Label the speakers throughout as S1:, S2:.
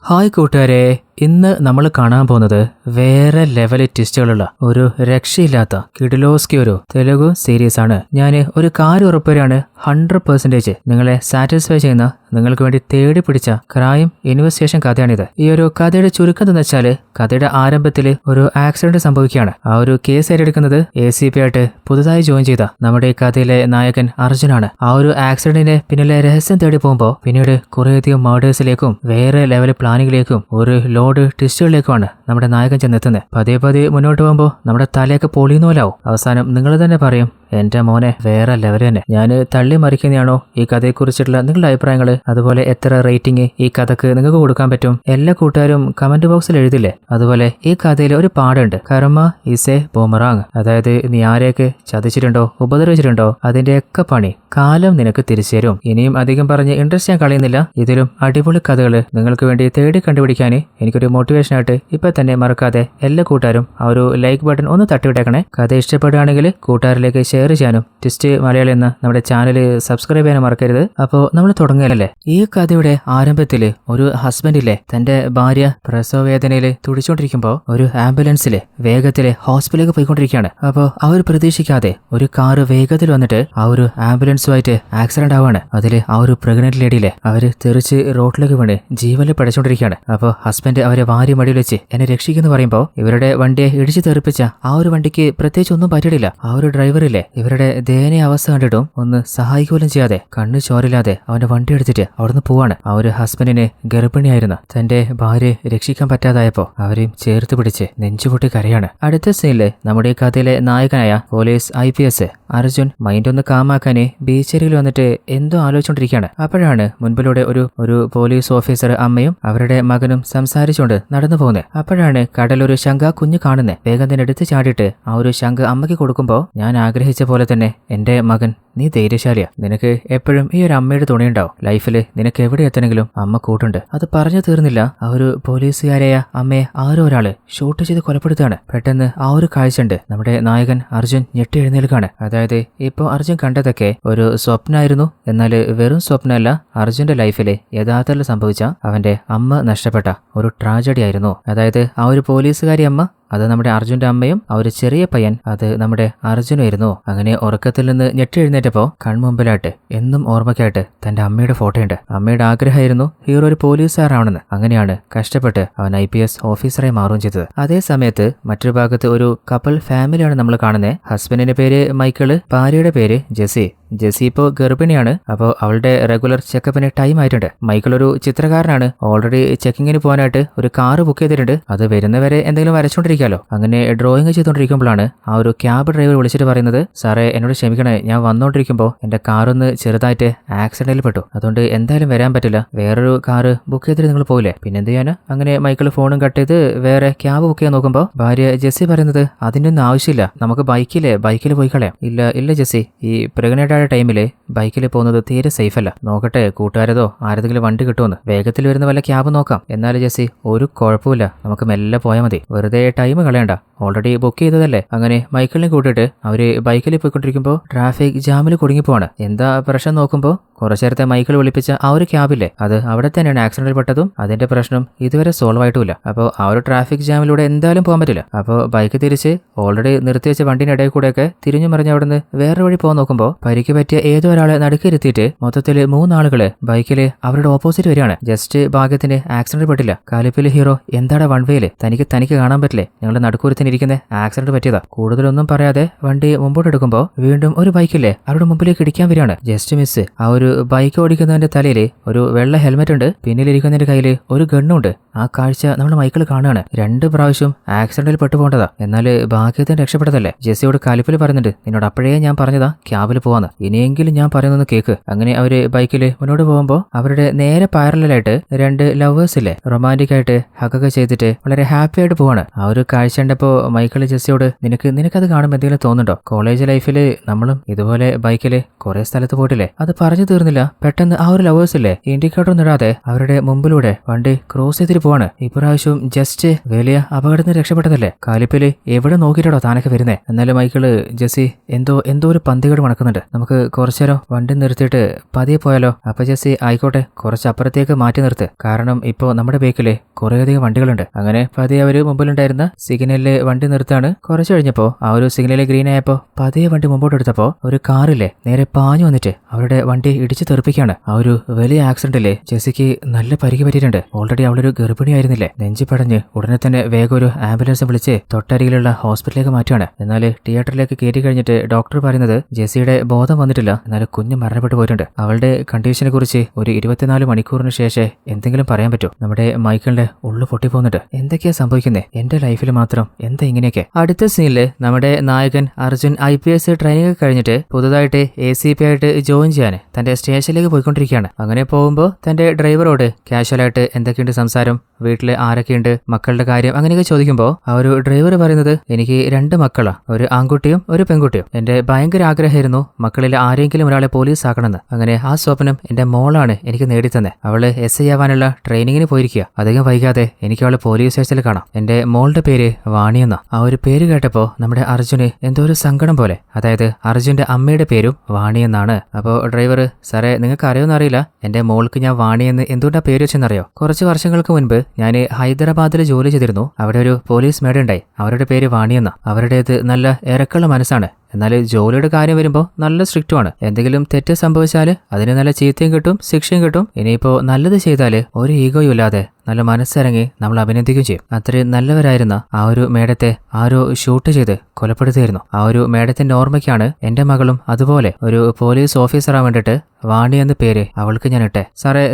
S1: Hi കൂട്ടുകാരെ, ഇന്ന് നമ്മൾ കാണാൻ പോകുന്നത് വേറെ ലെവൽ ട്വിസ്റ്റുകളുള്ള ഒരു രക്ഷയില്ലാത്ത കിഡിലോസ്കി ഒരു തെലുഗു സീരീസ് ആണ്. ഞാൻ ഒരു കാര്യം ഉറപ്പുവരാണ്, 100% നിങ്ങളെ സാറ്റിസ്ഫൈ ചെയ്യുന്ന, നിങ്ങൾക്ക് വേണ്ടി തേടി പിടിച്ച ക്രൈം ഇൻവെസ്റ്റിഗേഷൻ കഥയാണിത്. ഈ ഒരു കഥയുടെ ചുരുക്കം എന്ന് വെച്ചാൽ, കഥയുടെ ആരംഭത്തിൽ ഒരു ആക്സിഡന്റ് സംഭവിക്കുകയാണ്. ആ ഒരു കേസ് ഏറ്റെടുക്കുന്നത് ACP ആയിട്ട് പുതുതായി ജോയിൻ ചെയ്ത നമ്മുടെ ഈ കഥയിലെ നായകൻ അർജുനാണ്. ആ ഒരു ആക്സിഡന്റിന്റെ പിന്നിലെ രഹസ്യം തേടി പോകുമ്പോൾ പിന്നീട് കുറേയധികം മർഡേഴ്സിലേക്കും വേറെ ലെവൽ പ്ലാനിങ്ങിലേക്കും ഒരു ലോഡ് ട്വിസ്റ്റുകളിലേക്കുമാണ് നമ്മുടെ നായകൻ ചെന്നെത്തുന്നത്. പതിയെ മുന്നോട്ട് പോകുമ്പോൾ നമ്മുടെ തലയൊക്കെ പൊളിയുന്ന പോലാവും. അവസാനം നിങ്ങൾ തന്നെ പറയും, എന്റെ മോനെ വേറെ ലെവൽ തന്നെ. ഞാൻ തള്ളി മറിക്കുന്നതാണോ ഈ കഥയെക്കുറിച്ചിട്ടുള്ള നിങ്ങളുടെ അഭിപ്രായങ്ങൾ, അതുപോലെ എത്ര റേറ്റിംഗ് ഈ കഥക്ക് നിങ്ങൾക്ക് കൊടുക്കാൻ പറ്റും, എല്ലാ കൂട്ടുകാരും കമന്റ് ബോക്സിൽ എഴുതില്ലേ. അതുപോലെ ഈ കഥയിൽ ഒരു പാടുണ്ട്, കർമ്മ ഈസ് എ ബൂമറാങ്. അതായത് നീ ആരെയൊക്കെ ചതിച്ചിട്ടുണ്ടോ, ഉപദ്രവിച്ചിട്ടുണ്ടോ, അതിന്റെയൊക്കെ പണി കാലം നിനക്ക് തിരിച്ചു തരും. ഇനിയും അധികം പറഞ്ഞ് ഇൻട്രസ്റ്റ് ഞാൻ കളയുന്നില്ല. ഇതിലും അടിപൊളി കഥകൾ നിങ്ങൾക്ക് വേണ്ടി തേടി കണ്ടുപിടിക്കാൻ എനിക്കൊരു മോട്ടിവേഷനായിട്ട് ഇപ്പൊ തന്നെ മറക്കാതെ എല്ലാ കൂട്ടുകാരും ആ ഒരു ലൈക്ക് ബട്ടൺ ഒന്ന് തട്ടിവിട്ടേക്കണേ. കഥ ഇഷ്ടപ്പെടുകയാണെങ്കിൽ കൂട്ടുകാരിലേക്ക് ഷെയർ ചെയ്യാനും ടിസ്റ്റ് മലയാളി എന്ന നമ്മുടെ ചാനൽ സബ്സ്ക്രൈബ് ചെയ്യാനും മറക്കരുത്. അപ്പോൾ നമ്മൾ തുടങ്ങുകയല്ലേ. ഈ കഥയുടെ ആരംഭത്തിൽ ഒരു ഹസ്ബൻഡിലെ തന്റെ ഭാര്യ പ്രസവവേദനയിൽ തുടിച്ചുകൊണ്ടിരിക്കുമ്പോൾ ഒരു ആംബുലൻസിലെ വേഗത്തിലെ ഹോസ്പിറ്റലിലേക്ക് പോയിക്കൊണ്ടിരിക്കുകയാണ്. അപ്പോൾ അവർ പ്രതീക്ഷിക്കാതെ ഒരു കാറ് വേഗത്തിൽ വന്നിട്ട് ആ ഒരു ആംബുലൻസുമായിട്ട് ആക്സിഡന്റ് ആവാണ്. അതിൽ ആ ഒരു പ്രഗ്നന്റ് ലേഡിയിലെ അവര് തെറിച്ച് റോഡിലേക്ക് വീണ് ജീവനിൽ പഠിച്ചുകൊണ്ടിരിക്കുകയാണ്. അപ്പോൾ ഹസ്ബൻഡ് അവരെ ഭാര്യ മടിയിൽ വെച്ച് എന്നെ രക്ഷിക്കുന്നു പറയുമ്പോൾ ഇവരുടെ വണ്ടിയെ ഇടിച്ചു തെറിപ്പിച്ച ആ ഒരു വണ്ടിക്ക് പ്രത്യേകിച്ച് ഒന്നും പറ്റിയിട്ടില്ല. ആ ഒരു ഡ്രൈവറില്ലേ, ഇവരുടെ ദയനീയ അവസ്ഥ കണ്ടിട്ടും ഒന്ന് സഹായിക്കൂലും ചെയ്യാതെ കണ്ണു ചോരില്ലാതെ അവന്റെ വണ്ടി എടുത്തിട്ട് അവിടുന്ന് പോവാണ്. ആ ഒരു ഹസ്ബൻഡിന് ഗർഭിണിയായിരുന്ന തന്റെ ഭാര്യയെ രക്ഷിക്കാൻ പറ്റാതായപ്പോ അവരെയും ചേർത്ത് പിടിച്ച് നെഞ്ചുപൊട്ടി കരയാണ്. അടുത്ത സീനില് നമ്മുടെ ഈ കഥയിലെ നായകനായ പോലീസ് IPS അർജുൻ മൈൻഡ് ഒന്ന് കാമാക്കാന് ബീച്ചരിയിൽ വന്നിട്ട് എന്തോ ആലോചിച്ചുകൊണ്ടിരിക്കുകയാണ്. അപ്പോഴാണ് മുൻപിലൂടെ ഒരു പോലീസ് ഓഫീസർ അമ്മയും അവരുടെ മകനും സംസാരിച്ചുകൊണ്ട് നടന്നു പോകുന്നത്. അപ്പോഴാണ് കടലൊരു ശംഖ കുഞ്ഞ് കാണുന്നത്. വേഗം തന്നെ എടുത്ത് ചാടിയിട്ട് ആ ഒരു ശംഖ അമ്മയ്ക്ക് കൊടുക്കുമ്പോൾ, ഞാൻ ആഗ്രഹിച്ച പോലെ തന്നെ എന്റെ മകൻ, നീ ധൈര്യശാലിയാ, നിനക്ക് എപ്പോഴും ഈ ഒരു അമ്മയുടെ തുണയുണ്ടാവും. ലൈഫിൽ നിനക്ക് എവിടെ എത്തണമെങ്കിലും അമ്മ കൂട്ടുണ്ട്. അത് പറഞ്ഞു തീർന്നില്ല, ആ ഒരു പോലീസുകാരായ അമ്മയെ ആരോ ഒരാള് ഷൂട്ട് ചെയ്ത് കൊലപ്പെടുത്തുകയാണ്. പെട്ടെന്ന് ആ ഒരു കാഴ്ച ഉണ്ട് നമ്മുടെ നായകൻ അർജുൻ ഞെട്ടി എഴുന്നേൽക്കാണ്. അതായത് ഇപ്പോൾ അർജുൻ കണ്ടതൊക്കെ ഒരു സ്വപ്നമായിരുന്നു. എന്നാൽ വെറും സ്വപ്നമല്ല, അർജുന്റെ ലൈഫില് യഥാർത്ഥത്തിൽ സംഭവിച്ച അവന്റെ അമ്മ നഷ്ടപ്പെട്ട ഒരു ട്രാജഡി ആയിരുന്നു. അതായത് ആ ഒരു പോലീസുകാരി അമ്മ, അത് നമ്മുടെ അർജുന്റെ അമ്മയും ആ ഒരു ചെറിയ പയ്യൻ, അത് നമ്മുടെ അർജുനായിരുന്നു. അങ്ങനെ ഉറക്കത്തിൽ നിന്ന് ഞെട്ടി എഴുന്നേറ്റപ്പോ കൺമുമ്പിലായിട്ട് എന്നും ഓർമ്മയ്ക്കായിട്ട് തന്റെ അമ്മയുടെ ഫോട്ടോയുണ്ട്. അമ്മയുടെ ആഗ്രഹമായിരുന്നു ഹീറോ ഒരു പോലീസുകാരാണെന്ന്. അങ്ങനെയാണ് കഷ്ടപ്പെട്ട് അവൻ IPS ഓഫീസറായി മാറുകയും ചെയ്തത്. അതേ സമയത്ത് മറ്റൊരു ഭാഗത്ത് ഒരു കപ്പിൾ ഫാമിലിയാണ് നമ്മൾ കാണുന്നത്. ഹസ്ബൻഡിന്റെ പേര് മൈക്കിള്, ഭാര്യയുടെ പേര് ജെസി. ജെസി ഇപ്പോൾ ഗർഭിണിയാണ്. അപ്പോൾ അവളുടെ റെഗുലർ ചെക്കപ്പിന് ടൈം ആയിട്ടുണ്ട്. മൈക്കിൾ ഒരു ചിത്രകാരനാണ്. ഓൾറെഡി ചെക്കിങ്ങിന് പോകാനായിട്ട് ഒരു കാറ് ബുക്ക് ചെയ്തിട്ടുണ്ട്. അത് വരുന്നവരെ എന്തെങ്കിലും വരച്ചോണ്ടിരിക്കാലോ. അങ്ങനെ ഡ്രോയിങ് ചെയ്തുകൊണ്ടിരിക്കുമ്പോഴാണ് ആ ഒരു ക്യാബ് ഡ്രൈവർ വിളിച്ചിട്ട് പറയുന്നത്, സാറേ എന്നോട് ക്ഷമിക്കണേ, ഞാൻ വന്നുകൊണ്ടിരിക്കുമ്പോൾ എന്റെ കാറൊന്ന് ചെറുതായിട്ട് ആക്സിഡന്റിൽ പെട്ടു, അതുകൊണ്ട് എന്തായാലും വരാൻ പറ്റില്ല. വേറൊരു കാറ് ബുക്ക് ചെയ്തിട്ട് നിങ്ങൾ പോയില്ലേ, പിന്നെ എന്ത് ചെയ്യാന്. അങ്ങനെ മൈക്കിൾ ഫോണും കട്ട് ചെയ്ത് വേറെ ക്യാബ് ബുക്ക് ചെയ്യാൻ നോക്കുമ്പോൾ ഭാര്യ ജെസ്സി പറയുന്നത്, അതിൻ്റെ ഒന്നും ആവശ്യമില്ല, നമുക്ക് ബൈക്കിൽ പോയി കളയാം. ഇല്ല ജെസ്സി, ഈ പ്രഗ്നന്റ് ടൈമില് ബൈക്കിൽ പോകുന്നത് തീരെ സേഫ് അല്ല. നോക്കട്ടെ കൂട്ടുകാരതോ ആരെങ്കിലും വണ്ടി കിട്ടുമെന്ന്. വേഗത്തിൽ വരുന്ന വല്ല ക്യാബ് നോക്കാം. എന്നാൽ ജെസ്സി, ഒരു കുഴപ്പമില്ല, നമുക്ക് മെല്ലെ പോയാൽ മതി, വെറുതെ ടൈം കളയണ്ട, ഓൾറെഡി ബുക്ക് ചെയ്തതല്ലേ. അങ്ങനെ മൈക്കിളിനെ കൂട്ടിയിട്ട് അവര് ബൈക്കിൽ പോയിക്കൊണ്ടിരിക്കുമ്പോൾ ട്രാഫിക് ജാമിൽ കുടുങ്ങിപ്പോവാണ്. എന്താ പ്രശ്നം നോക്കുമ്പോൾ കുറച്ചു നേരത്തെ മൈക്കിൾ വിളിപ്പിച്ച ആ ഒരു ക്യാബില്ലേ, അത് അവിടെ തന്നെയാണ് ആക്സിഡന്റിൽ പെട്ടതും അതിന്റെ പ്രശ്നം ഇതുവരെ സോൾവ് ആയിട്ടുമില്ല. അപ്പോൾ ആ ഒരു ട്രാഫിക് ജാമിലൂടെ എന്തായാലും പോകാൻ പറ്റില്ല. അപ്പോൾ ബൈക്ക് തിരിച്ച് ഓൾറെഡി നിർത്തിവെച്ച വണ്ടിന്റെ ഇടയിൽ കൂടെയൊക്കെ തിരിഞ്ഞു മറിഞ്ഞ് അവിടുന്ന് വേറെ വഴി പോകാൻ നോക്കുമ്പോൾ പരിക്ക് പറ്റിയ ഏതോ ഒരാളെ നടുക്കിരുത്തിയിട്ട് മൊത്തത്തിൽ 3 ആളുകള് ബൈക്കില് അവരുടെ ഓപ്പോസിറ്റ് വരികയാണ്. ജസ്റ്റ് ഭാഗ്യത്തിന് ആക്സിഡന്റ് പെട്ടില്ല. കാലിപ്പിൽ ഹീറോ, എന്താടാ വൺവേയില്, തനിക്ക് കാണാൻ പറ്റില്ലേ, ഞങ്ങളുടെ നടുക്കൂരത്തിനിരിക്കുന്ന ആക്സിഡന്റ് പറ്റിയതാ. കൂടുതലൊന്നും പറയാതെ വണ്ടി മുമ്പോട്ട് എടുക്കുമ്പോൾ വീണ്ടും ഒരു ബൈക്കില്ലേ അവരുടെ മുമ്പിലേക്ക് ഇടിക്കാൻ വരികയാണ്. Just miss. ആ ഒരു ബൈക്ക് ഓടിക്കുന്നവന്റെ തലയിൽ ഒരു വെള്ള ഹെൽമെറ്റ് ഉണ്ട്, പിന്നിലിരിക്കുന്നതിന്റെ കയ്യിൽ ഒരു ഗണ്ണുണ്ട്. ആ കാഴ്ച നമ്മൾ മൈക്കിൾ കാണുകയാണ്. 2 പ്രാവശ്യം ആക്സിഡന്റിൽ പെട്ടുപോകേണ്ടതാ. എന്നാൽ ഭാഗ്യത്തിന് രക്ഷപ്പെട്ടതല്ലേ. ജെസ്സിയോട് കാലിപ്പിൽ പറയുന്നുണ്ട്, നിന്നോട് അപ്പോഴേ ഞാൻ പറഞ്ഞതാ ക്യാബിൽ പോവാന്ന്, ഇനിയെങ്കിലും ഞാൻ പറയുന്നൊന്ന് കേക്ക്. അങ്ങനെ അവര് ബൈക്കിൽ മുന്നോട്ട് പോകുമ്പോൾ അവരുടെ നേരെ പാരലായിട്ട് 2 ലവേഴ്സില്ലേ റൊമാൻറ്റിക് ആയിട്ട് ഹഗൊക്കെ ചെയ്തിട്ട് വളരെ ഹാപ്പി ആയിട്ട് പോവാണ്. ആ ഒരു കാഴ്ച കണ്ടപ്പോ മൈക്കിൾ ജെസ്സിയോട്, നിനക്കത് കാണുമ്പോൾ എന്തെങ്കിലും തോന്നുന്നുണ്ടോ? കോളേജ് ലൈഫിൽ നമ്മളും ഇതുപോലെ ബൈക്കിൽ കുറെ സ്ഥലത്ത് പോയിട്ടില്ലേ. അത് പറഞ്ഞു തീർന്നില്ല, പെട്ടെന്ന് ആ ഒരു ലവേഴ്സില്ലേ ഇൻഡിക്കേറ്റർ ഒന്നും ഇടാതെ അവരുടെ മുമ്പിലൂടെ വണ്ടി ക്രോസ് ചെയ്തിട്ട് പോവാണ്. ഇപ്രാവശ്യം ജസ്റ്റ് വലിയ അപകടത്തിന് രക്ഷപ്പെട്ടതല്ലേ. കാലിപ്പില് എവിടെ നോക്കിയിട്ടോ താനൊക്കെ വരുന്നേ. എന്നാലും മൈക്കിള്, ജെസ്സി, എന്തോ ഒരു പന്തികേട് മണക്കുന്നുണ്ട്, നമുക്ക് നമുക്ക് കുറച്ചേരം വണ്ടി നിർത്തിയിട്ട് പതിയെ പോയാലോ? അപ്പൊ ജെസ്സി ആയിക്കോട്ടെ, കുറച്ച് അപ്പുറത്തേക്ക് മാറ്റി നിർത്ത്, കാരണം ഇപ്പോൾ നമ്മുടെ ബേക്കില് കുറേയധികം വണ്ടികളുണ്ട്. അങ്ങനെ പതിയെ അവര് മുമ്പിലുണ്ടായിരുന്ന സിഗ്നലില് വണ്ടി നിർത്താണ്. കുറച്ച് കഴിഞ്ഞപ്പോ ആ ഒരു സിഗ്നല് ഗ്രീൻ ആയപ്പോ പതിയെ വണ്ടി മുമ്പോട്ട് എടുത്തപ്പോ ഒരു കാറില്ലേ നേരെ പാഞ്ഞു വന്നിട്ട് അവരുടെ വണ്ടി ഇടിച്ചു തെറിപ്പിക്കാണ്. ആ ഒരു വലിയ ആക്സിഡന്റില് ജെസ്സിക്ക് നല്ല പരിക്ക് പറ്റിയിട്ടുണ്ട്. ഓൾറെഡി അവളൊരു ഗർഭിണിയായിരുന്നില്ലേ. നെഞ്ചി പടഞ്ഞ് ഉടനെ തന്നെ വേഗം ഒരു ആംബുലൻസ് വിളിച്ച് തൊട്ടരികിലുള്ള ഹോസ്പിറ്റലിലേക്ക് മാറ്റുകയാണ്. എന്നാൽ തിയേറ്ററിലേക്ക് കയറ്റി കഴിഞ്ഞിട്ട് ഡോക്ടർ പറയുന്നത് ജെസ്സിയുടെ ബോധം വന്നിട്ടില്ല, എന്നാൽ കുഞ്ഞ് മരണപ്പെട്ടു പോയിട്ടുണ്ട്. അവളുടെ കണ്ടീഷനെ കുറിച്ച് ഒരു 24 മണിക്കൂറിന് ശേഷം എന്തെങ്കിലും പറയാൻ പറ്റും. നമ്മുടെ മൈക്കിളിന്റെ ഉള്ളു പൊട്ടിപ്പോകുന്നുണ്ട്. എന്തൊക്കെയാ സംഭവിക്കുന്നേ? എന്റെ ലൈഫിൽ മാത്രം എന്താ ഇങ്ങനെയൊക്കെ? അടുത്ത സീനില് നമ്മുടെ നായകൻ അർജുൻ IPS ട്രെയിനിങ് കഴിഞ്ഞിട്ട് പുതുതായിട്ട് ACP ആയിട്ട് ജോയിൻ ചെയ്യാൻ തന്റെ സ്റ്റേഷനിലേക്ക് പോയിക്കൊണ്ടിരിക്കുകയാണ്. അങ്ങനെ പോകുമ്പോൾ തന്റെ ഡ്രൈവറോട് കാഷ്വലായിട്ട് എന്തൊക്കെയുണ്ട് സംസാരം, വീട്ടില് ആരൊക്കെയുണ്ട്, മക്കളുടെ കാര്യം അങ്ങനെയൊക്കെ ചോദിക്കുമ്പോൾ ആ ഒരു ഡ്രൈവർ പറയുന്നത് എനിക്ക് 2 മക്കളാ, ഒരു ആൺകുട്ടിയും ഒരു പെൺകുട്ടിയും. എന്റെ ഭയങ്കര ആഗ്രഹമായിരുന്നു മക്കളിൽ ആരെങ്കിലും ഒരാളെ പോലീസ് ആക്കണമെന്ന്. അങ്ങനെ ആ സ്വപ്നം എന്റെ മോളാണ് എനിക്ക് നേടിത്തന്നെ. അവള് SI ആവാനുള്ള ട്രെയിനിങ്ങിന് പോയിരിക്കുക. അധികം വൈകാതെ എനിക്ക് അവളെ പോലീസ് സ്റ്റേഷനിൽ കാണാം. എന്റെ മോളുടെ പേര് വാണിയെന്ന. ആ ഒരു പേര് കേട്ടപ്പോ നമ്മുടെ അർജുന് എന്തോ ഒരു സങ്കടം പോലെ. അതായത് അർജുന്റെ അമ്മയുടെ പേരും വാണിയെന്നാണ്. അപ്പോൾ ഡ്രൈവർ, സാറേ നിങ്ങൾക്ക് അറിയുമെന്ന് അറിയില്ല, എന്റെ മോൾക്ക് ഞാൻ വാണിയെന്ന് എന്തുകൊണ്ടാ പേര് വെച്ചെന്നറിയോ? കുറച്ച് വർഷങ്ങൾക്ക് മുൻപ് ഞാൻ ഹൈദരാബാദിൽ ജോലി ചെയ്തിരുന്നു. അവിടെ ഒരു പോലീസ് മേഡം ഉണ്ടായി. അവരുടെ പേര് വാണിയെന്ന. അവരുടേത് നല്ല ഇറക്കുള്ള മനസ്സാണ്. എന്നാൽ ജോലിയുടെ കാര്യം വരുമ്പോൾ നല്ല സ്ട്രിക്റ്റുമാണ്. എന്തെങ്കിലും തെറ്റ് സംഭവിച്ചാൽ അതിന് നല്ല ചീത്തയും കിട്ടും, ശിക്ഷയും കിട്ടും. ഇനിയിപ്പോ നല്ലത് ചെയ്താൽ ഒരു ഈഗോയും ഇല്ലാതെ നല്ല മനസ്സിറങ്ങി നമ്മൾ അഭിനന്ദിക്കുകയും ചെയ്യും. അത്രയും നല്ലവരായിരുന്ന ആ ഒരു മേഡത്തെ ആരോ ഷൂട്ട് ചെയ്ത് കൊലപ്പെടുത്തിയായിരുന്നു. ആ ഒരു മേഡത്തിന്റെ ഓർമ്മയ്ക്കാണ് എന്റെ മകളും അതുപോലെ ഒരു പോലീസ് ഓഫീസറാൻ വേണ്ടിയിട്ട് വാണി എന്ന പേര് അവൾക്ക് ഞാൻ ഇട്ടെ.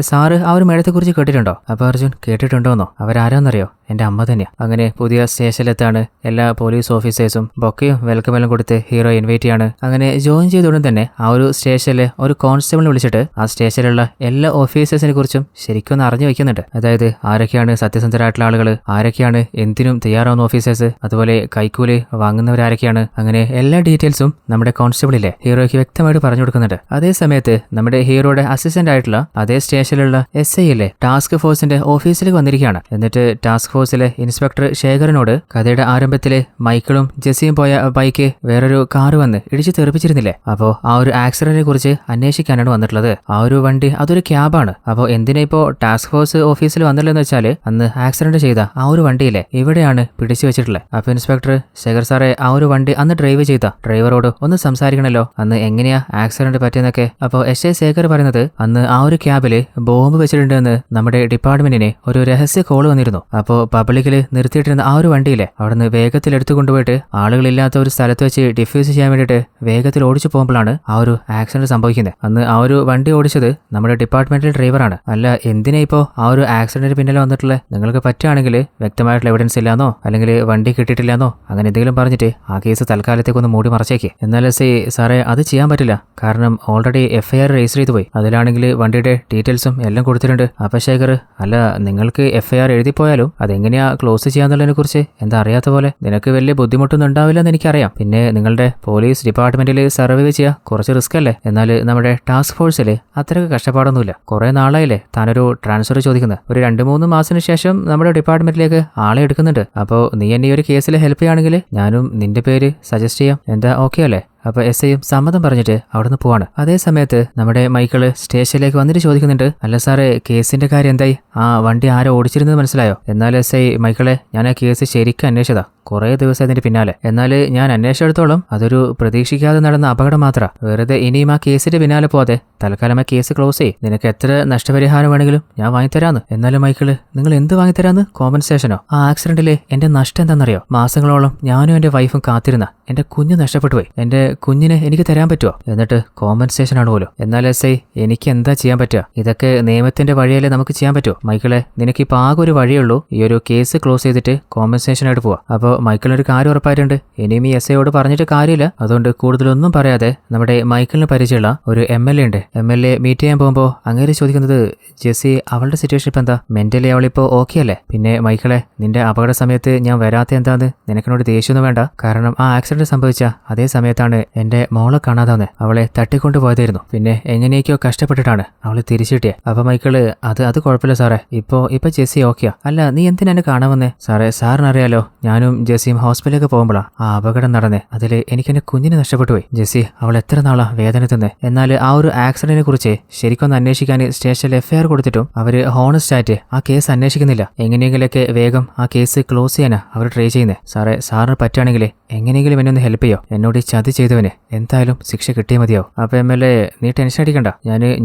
S1: സാറ് ആ ഒരു മേഡത്തെ കുറിച്ച് കേട്ടിട്ടുണ്ടോ? അപ്പൊ അർജുൻ, കേട്ടിട്ടുണ്ടോന്നോ? അവരാരാന്നറിയോ? എന്റെ അമ്മ തന്നെയാ. അങ്ങനെ പുതിയ സ്റ്റേഷനിലെത്താണ്. എല്ലാ പോലീസ് ഓഫീസേഴ്സും ബൊക്കയും വെൽക്കം എല്ലാം കൊടുത്ത് ഹീറോ ഇൻവൈറ്റ് ചെയ്യാണ്. അങ്ങനെ ജോയിൻ ചെയ്ത ഉടൻ തന്നെ ആ ഒരു സ്റ്റേഷനിലെ ഒരു കോൺസ്റ്റബിളിനെ വിളിച്ചിട്ട് ആ സ്റ്റേഷനിലുള്ള എല്ലാ ഓഫീസേഴ്സിനെ കുറിച്ചും ശരിക്കും ഒന്ന് അറിഞ്ഞു വെക്കുന്നുണ്ട്. അതായത് ആരൊക്കെയാണ് സത്യസന്ധരായിട്ടുള്ള ആളുകൾ, ആരൊക്കെയാണ് എന്തിനും തയ്യാറാവുന്ന ഓഫീസേഴ്സ്, അതുപോലെ കൈക്കൂലി വാങ്ങുന്നവരാരൊക്കെയാണ്, അങ്ങനെ എല്ലാ ഡീറ്റെയിൽസും നമ്മുടെ കോൺസ്റ്റബിളിലെ ഹീറോയ്ക്ക് വ്യക്തമായിട്ട് പറഞ്ഞു കൊടുക്കുന്നുണ്ട്. അതേ സമയത്ത് നമ്മുടെ ഹീറോയുടെ അസിസ്റ്റന്റ് ആയിട്ടുള്ള അതേ സ്റ്റേഷനിലുള്ള SI ടാസ്ക് ഫോഴ്സിന്റെ ഓഫീസിലേക്ക് വന്നിരിക്കുകയാണ്. എന്നിട്ട് ടാസ്ക് ഫോഴ്സിലെ ഇൻസ്പെക്ടർ ശേഖരനോട് കഥയുടെ ആരംഭത്തിലെ മൈക്കിളും ജെസ്സിയും പോയ ബൈക്ക് വേറൊരു കാറ് വന്ന് ഇടിച്ചു തെറിപ്പിച്ചിരുന്നില്ലേ, അപ്പോ ആ ഒരു ആക്സിഡന്റിനെ കുറിച്ച് അന്വേഷിക്കാനാണ് വന്നിട്ടുള്ളത്. ആ ഒരു വണ്ടി അതൊരു ക്യാബാണ്. അപ്പോൾ എന്തിനാ ഇപ്പോ ടാസ്ക് ഫോഴ്സ് ഓഫീസിൽ വന്നില്ലെന്ന് വെച്ചാല് അന്ന് ആക്സിഡന്റ് ചെയ്ത ആ ഒരു വണ്ടിയിലെ ഇവിടെയാണ് പിടിച്ചു വെച്ചിട്ടുള്ളത്. അപ്പൊ ഇൻസ്പെക്ടർ, ശേഖർ സാറേ, ആ ഒരു വണ്ടി അന്ന് ഡ്രൈവ് ചെയ്ത ഡ്രൈവറോട് ഒന്ന് സംസാരിക്കണല്ലോ, അന്ന് എങ്ങനെയാ ആക്സിഡന്റ് പറ്റിയെന്നൊക്കെ. അപ്പോൾ SI ശേഖർ പറയുന്നത് അന്ന് ആ ഒരു ക്യാബില് ബോംബ് വെച്ചിട്ടുണ്ടെന്ന് നമ്മുടെ ഡിപ്പാർട്ട്മെന്റിന് ഒരു രഹസ്യ കോള് വന്നിരുന്നു. അപ്പോൾ പബ്ലിക്കില് നിർത്തിയിട്ടിരുന്ന ആ ഒരു വണ്ടിയിലെ അവിടുന്ന് വേഗത്തിൽ എടുത്തു കൊണ്ടുപോയിട്ട് ആളുകളില്ലാത്ത ഒരു സ്ഥലത്ത് വെച്ച് ഡിഫ്യൂസ് ചെയ്യാൻ വേണ്ടിയിട്ട് വേഗത്തിൽ ഓടിച്ചു പോകുമ്പോഴാണ് ആ ഒരു ആക്സിഡന്റ് സംഭവിക്കുന്നത്. അന്ന് ആ ഒരു വണ്ടി ഓടിച്ചത് നമ്മുടെ ഡിപ്പാർട്ട്മെന്റൽ ഡ്രൈവറാണ്. അല്ല, എന്തിനാ ഇപ്പോൾ ആ ഒരു ആക്സിഡന്റ് പിന്നിലെ വന്നിട്ടുള്ളത്? നിങ്ങൾക്ക് പറ്റുകയാണെങ്കിൽ വ്യക്തമായിട്ടുള്ള എവിഡൻസ് ഇല്ലാന്നോ അല്ലെങ്കിൽ വണ്ടി കിട്ടിയിട്ടില്ലാന്നോ അങ്ങനെ എന്തെങ്കിലും പറഞ്ഞിട്ട് ആ കേസ് തൽക്കാലത്തേക്ക് ഒന്ന് മൂടി മറച്ചേക്ക്. എന്നാൽ സാറേ, അത് ചെയ്യാൻ പറ്റില്ല, കാരണം ഓൾറെഡി FIR രജിസ്റ്റർ ചെയ്തു പോയി. അതിലാണെങ്കിൽ വണ്ടിയുടെ ഡീറ്റെയിൽസും എല്ലാം കൊടുത്തിട്ടുണ്ട്. അപ്പൊ ശേഖർ, അല്ല, നിങ്ങൾക്ക് FIR എഴുതി പോയാലും അതെങ്ങനെയാ ക്ലോസ് ചെയ്യാന്നുള്ളതിനെ കുറിച്ച് എന്താ അറിയാത്ത പോലെ? നിനക്ക് വലിയ ബുദ്ധിമുട്ടൊന്നും ഉണ്ടാവില്ലെന്ന് എനിക്കറിയാം. പിന്നെ നിങ്ങളുടെ പോലീസ് ഡിപ്പാർട്ട്മെന്റിൽ സർവൈവ് ചെയ്യാൻ കുറച്ച് റിസ്ക് അല്ലേ? എന്നാൽ നമ്മുടെ ടാസ്ക് ഫോഴ്സിൽ അത്രയ്ക്ക് കഷ്ടപ്പാടൊന്നുമില്ല. കുറെ നാളായില്ലേ താനൊരു ട്രാൻസ്ഫർ ചോദിക്കുന്നത്. ഒരു 2-3 മാസത്തിന് ശേഷം നമ്മുടെ ഡിപ്പാർട്ട്മെന്റിലേക്ക് ആളെ എടുക്കുന്നുണ്ട്. അപ്പോൾ നീ എന്നെ ഈ ഒരു കേസിൽ ഹെൽപ്പ് ചെയ്യുകയാണെങ്കിൽ ഞാനും നിന്റെ പേര് സജസ്റ്റ് ചെയ്യാം. എന്താ ഓക്കെ അല്ലേ? അപ്പൊ SIയും സമ്മതം പറഞ്ഞിട്ട് അവിടുന്ന് പോവാണ്. അതേ സമയത്ത് നമ്മുടെ മൈക്കിള് സ്റ്റേഷനിലേക്ക് വന്നിട്ട് ചോദിക്കുന്നുണ്ട്, അല്ല സാറേ, കേസിന്റെ കാര്യം എന്തായി? ആ വണ്ടി ആരോ ഓടിച്ചിരുന്നത് മനസ്സിലായോ? എന്നാൽ SI, മൈക്കിളെ, ഞാൻ ആ കേസ് ശരിക്കും അന്വേഷിച്ചതാ, കുറേ ദിവസം അതിന്റെ പിന്നാലെ. എന്നാൽ ഞാൻ അന്വേഷിച്ചിടത്തോളം അതൊരു പ്രതീക്ഷിക്കാതെ നടന്ന അപകടം മാത്രം. വെറുതെ ഇനിയും ആ കേസിന്റെ പിന്നാലെ പോവാതെ തൽക്കാലം ആ കേസ് ക്ലോസ് ചെയ്യും. നിനക്ക് എത്ര നഷ്ടപരിഹാരം വേണമെങ്കിലും ഞാൻ വാങ്ങിത്തരാന്ന്. എന്നാലും മൈക്കിള്, നിങ്ങൾ എന്ത് വാങ്ങിത്തരാന്ന്? കോമ്പൻസേഷനോ? ആ ആക്സിഡന്റിലെ എന്റെ നഷ്ടം എന്താണെന്നറിയോ? മാസങ്ങളോളം ഞാനും എന്റെ വൈഫും കാത്തിരുന്ന എന്റെ കുഞ്ഞ് നഷ്ടപ്പെട്ടു പോയി. എന്റെ കുഞ്ഞിനെ എനിക്ക് തരാൻ പറ്റുമോ? എന്നിട്ട് കോമ്പൻസേഷൻ ആണ് പോലും. എന്നാൽ SI, എനിക്ക് എന്താ ചെയ്യാൻ പറ്റുക? ഇതൊക്കെ നിയമത്തിന്റെ വഴിയല്ലേ നമുക്ക് ചെയ്യാൻ പറ്റുമോ? മൈക്കിളെ, നിനക്കിപ്പോൾ ആകെ ഒരു വഴിയുള്ളൂ, ഈ ഒരു കേസ് ക്ലോസ് ചെയ്തിട്ട് കോമ്പൻസേഷൻ ആയിട്ട് പോവാ. അപ്പോൾ മൈക്കിളിനൊരു കാര്യം ഉറപ്പായിട്ടുണ്ട്, ഇനിയും ഈ SIയോട് പറഞ്ഞിട്ട് കാര്യമില്ല. അതുകൊണ്ട് കൂടുതലൊന്നും പറയാതെ നമ്മുടെ മൈക്കിളിന് പരിചയമുള്ള ഒരു MLA ഉണ്ട്. MLA മീറ്റ് ചെയ്യാൻ പോകുമ്പോൾ അങ്ങേര് ചോദിക്കുന്നത്, ജെസ്സി, അവളുടെ സിറ്റുവേഷൻ ഇപ്പം എന്താ? മെന്റലി അവളിപ്പോൾ ഓക്കെ അല്ലേ? പിന്നെ മൈക്കിളെ, നിന്റെ അപകട സമയത്ത് ഞാൻ വരാത്ത എന്താന്ന് നിനക്കിനോട് ദേഷ്യമൊന്നും വേണ്ട, കാരണം ആ ആക്സിഡന്റ് സംഭവിച്ച അതേ സമയത്താണ് പറഞ്ഞിട്ടാണ് എന്റെ മോളെ കാണാതാന്ന്, അവളെ തട്ടിക്കൊണ്ടുപോയതായിരുന്നു, പിന്നെ എങ്ങനെയൊക്കെയോ കഷ്ടപ്പെട്ടിട്ടാണ് അവള് തിരിച്ചിട്ടിയെ. അപ്പൊ മൈക്കിള് അത് കുഴപ്പമില്ല സാറേ, ഇപ്പൊ ജെസ്സി ഓക്കെയാ. അല്ല നീ എന്തിനാ എന്നെ കാണാൻ വന്നേ? സാറേ സാറിനറിയാലോ ഞാനും ജെസ്സിയും ഹോസ്പിറ്റലിലേക്ക് പോകുമ്പോഴാ ആ അപകടം നടന്നേ. അതില് എനിക്ക് എന്റെ കുഞ്ഞിനെ നഷ്ടപ്പെട്ടു പോയി. ജെസ്സി അവൾ എത്ര നാളാ വേദന തിന്നേ. എന്നാൽ ആ ഒരു ആക്സിഡന്റിനെ കുറിച്ച് ശരിക്കൊന്ന് അന്വേഷിക്കാൻ സ്റ്റേഷനിൽ FIR കൊടുത്തിട്ടും അവര് ഹോണസ്റ്റ് ആയിട്ട് ആ കേസ് അന്വേഷിക്കുന്നില്ല. എങ്ങനെയെങ്കിലൊക്കെ വേഗം ആ കേസ് ക്ലോസ് ചെയ്യാനാ അവർ ട്രൈ ചെയ്യുന്നത്. സാറേ സാറിന് പറ്റുകയാണെങ്കിൽ എങ്ങനെയെങ്കിലും എന്നെ ഒന്ന് ഹെൽപ്പ് ചെയ്യോ? എന്നോട് ചതി ചെയ്തവന് എന്തായാലും ശിക്ഷ കിട്ടിയേ മതിയോ? അപ്പൊ MLA നീ ടെൻഷൻ അടിക്കണ്ട,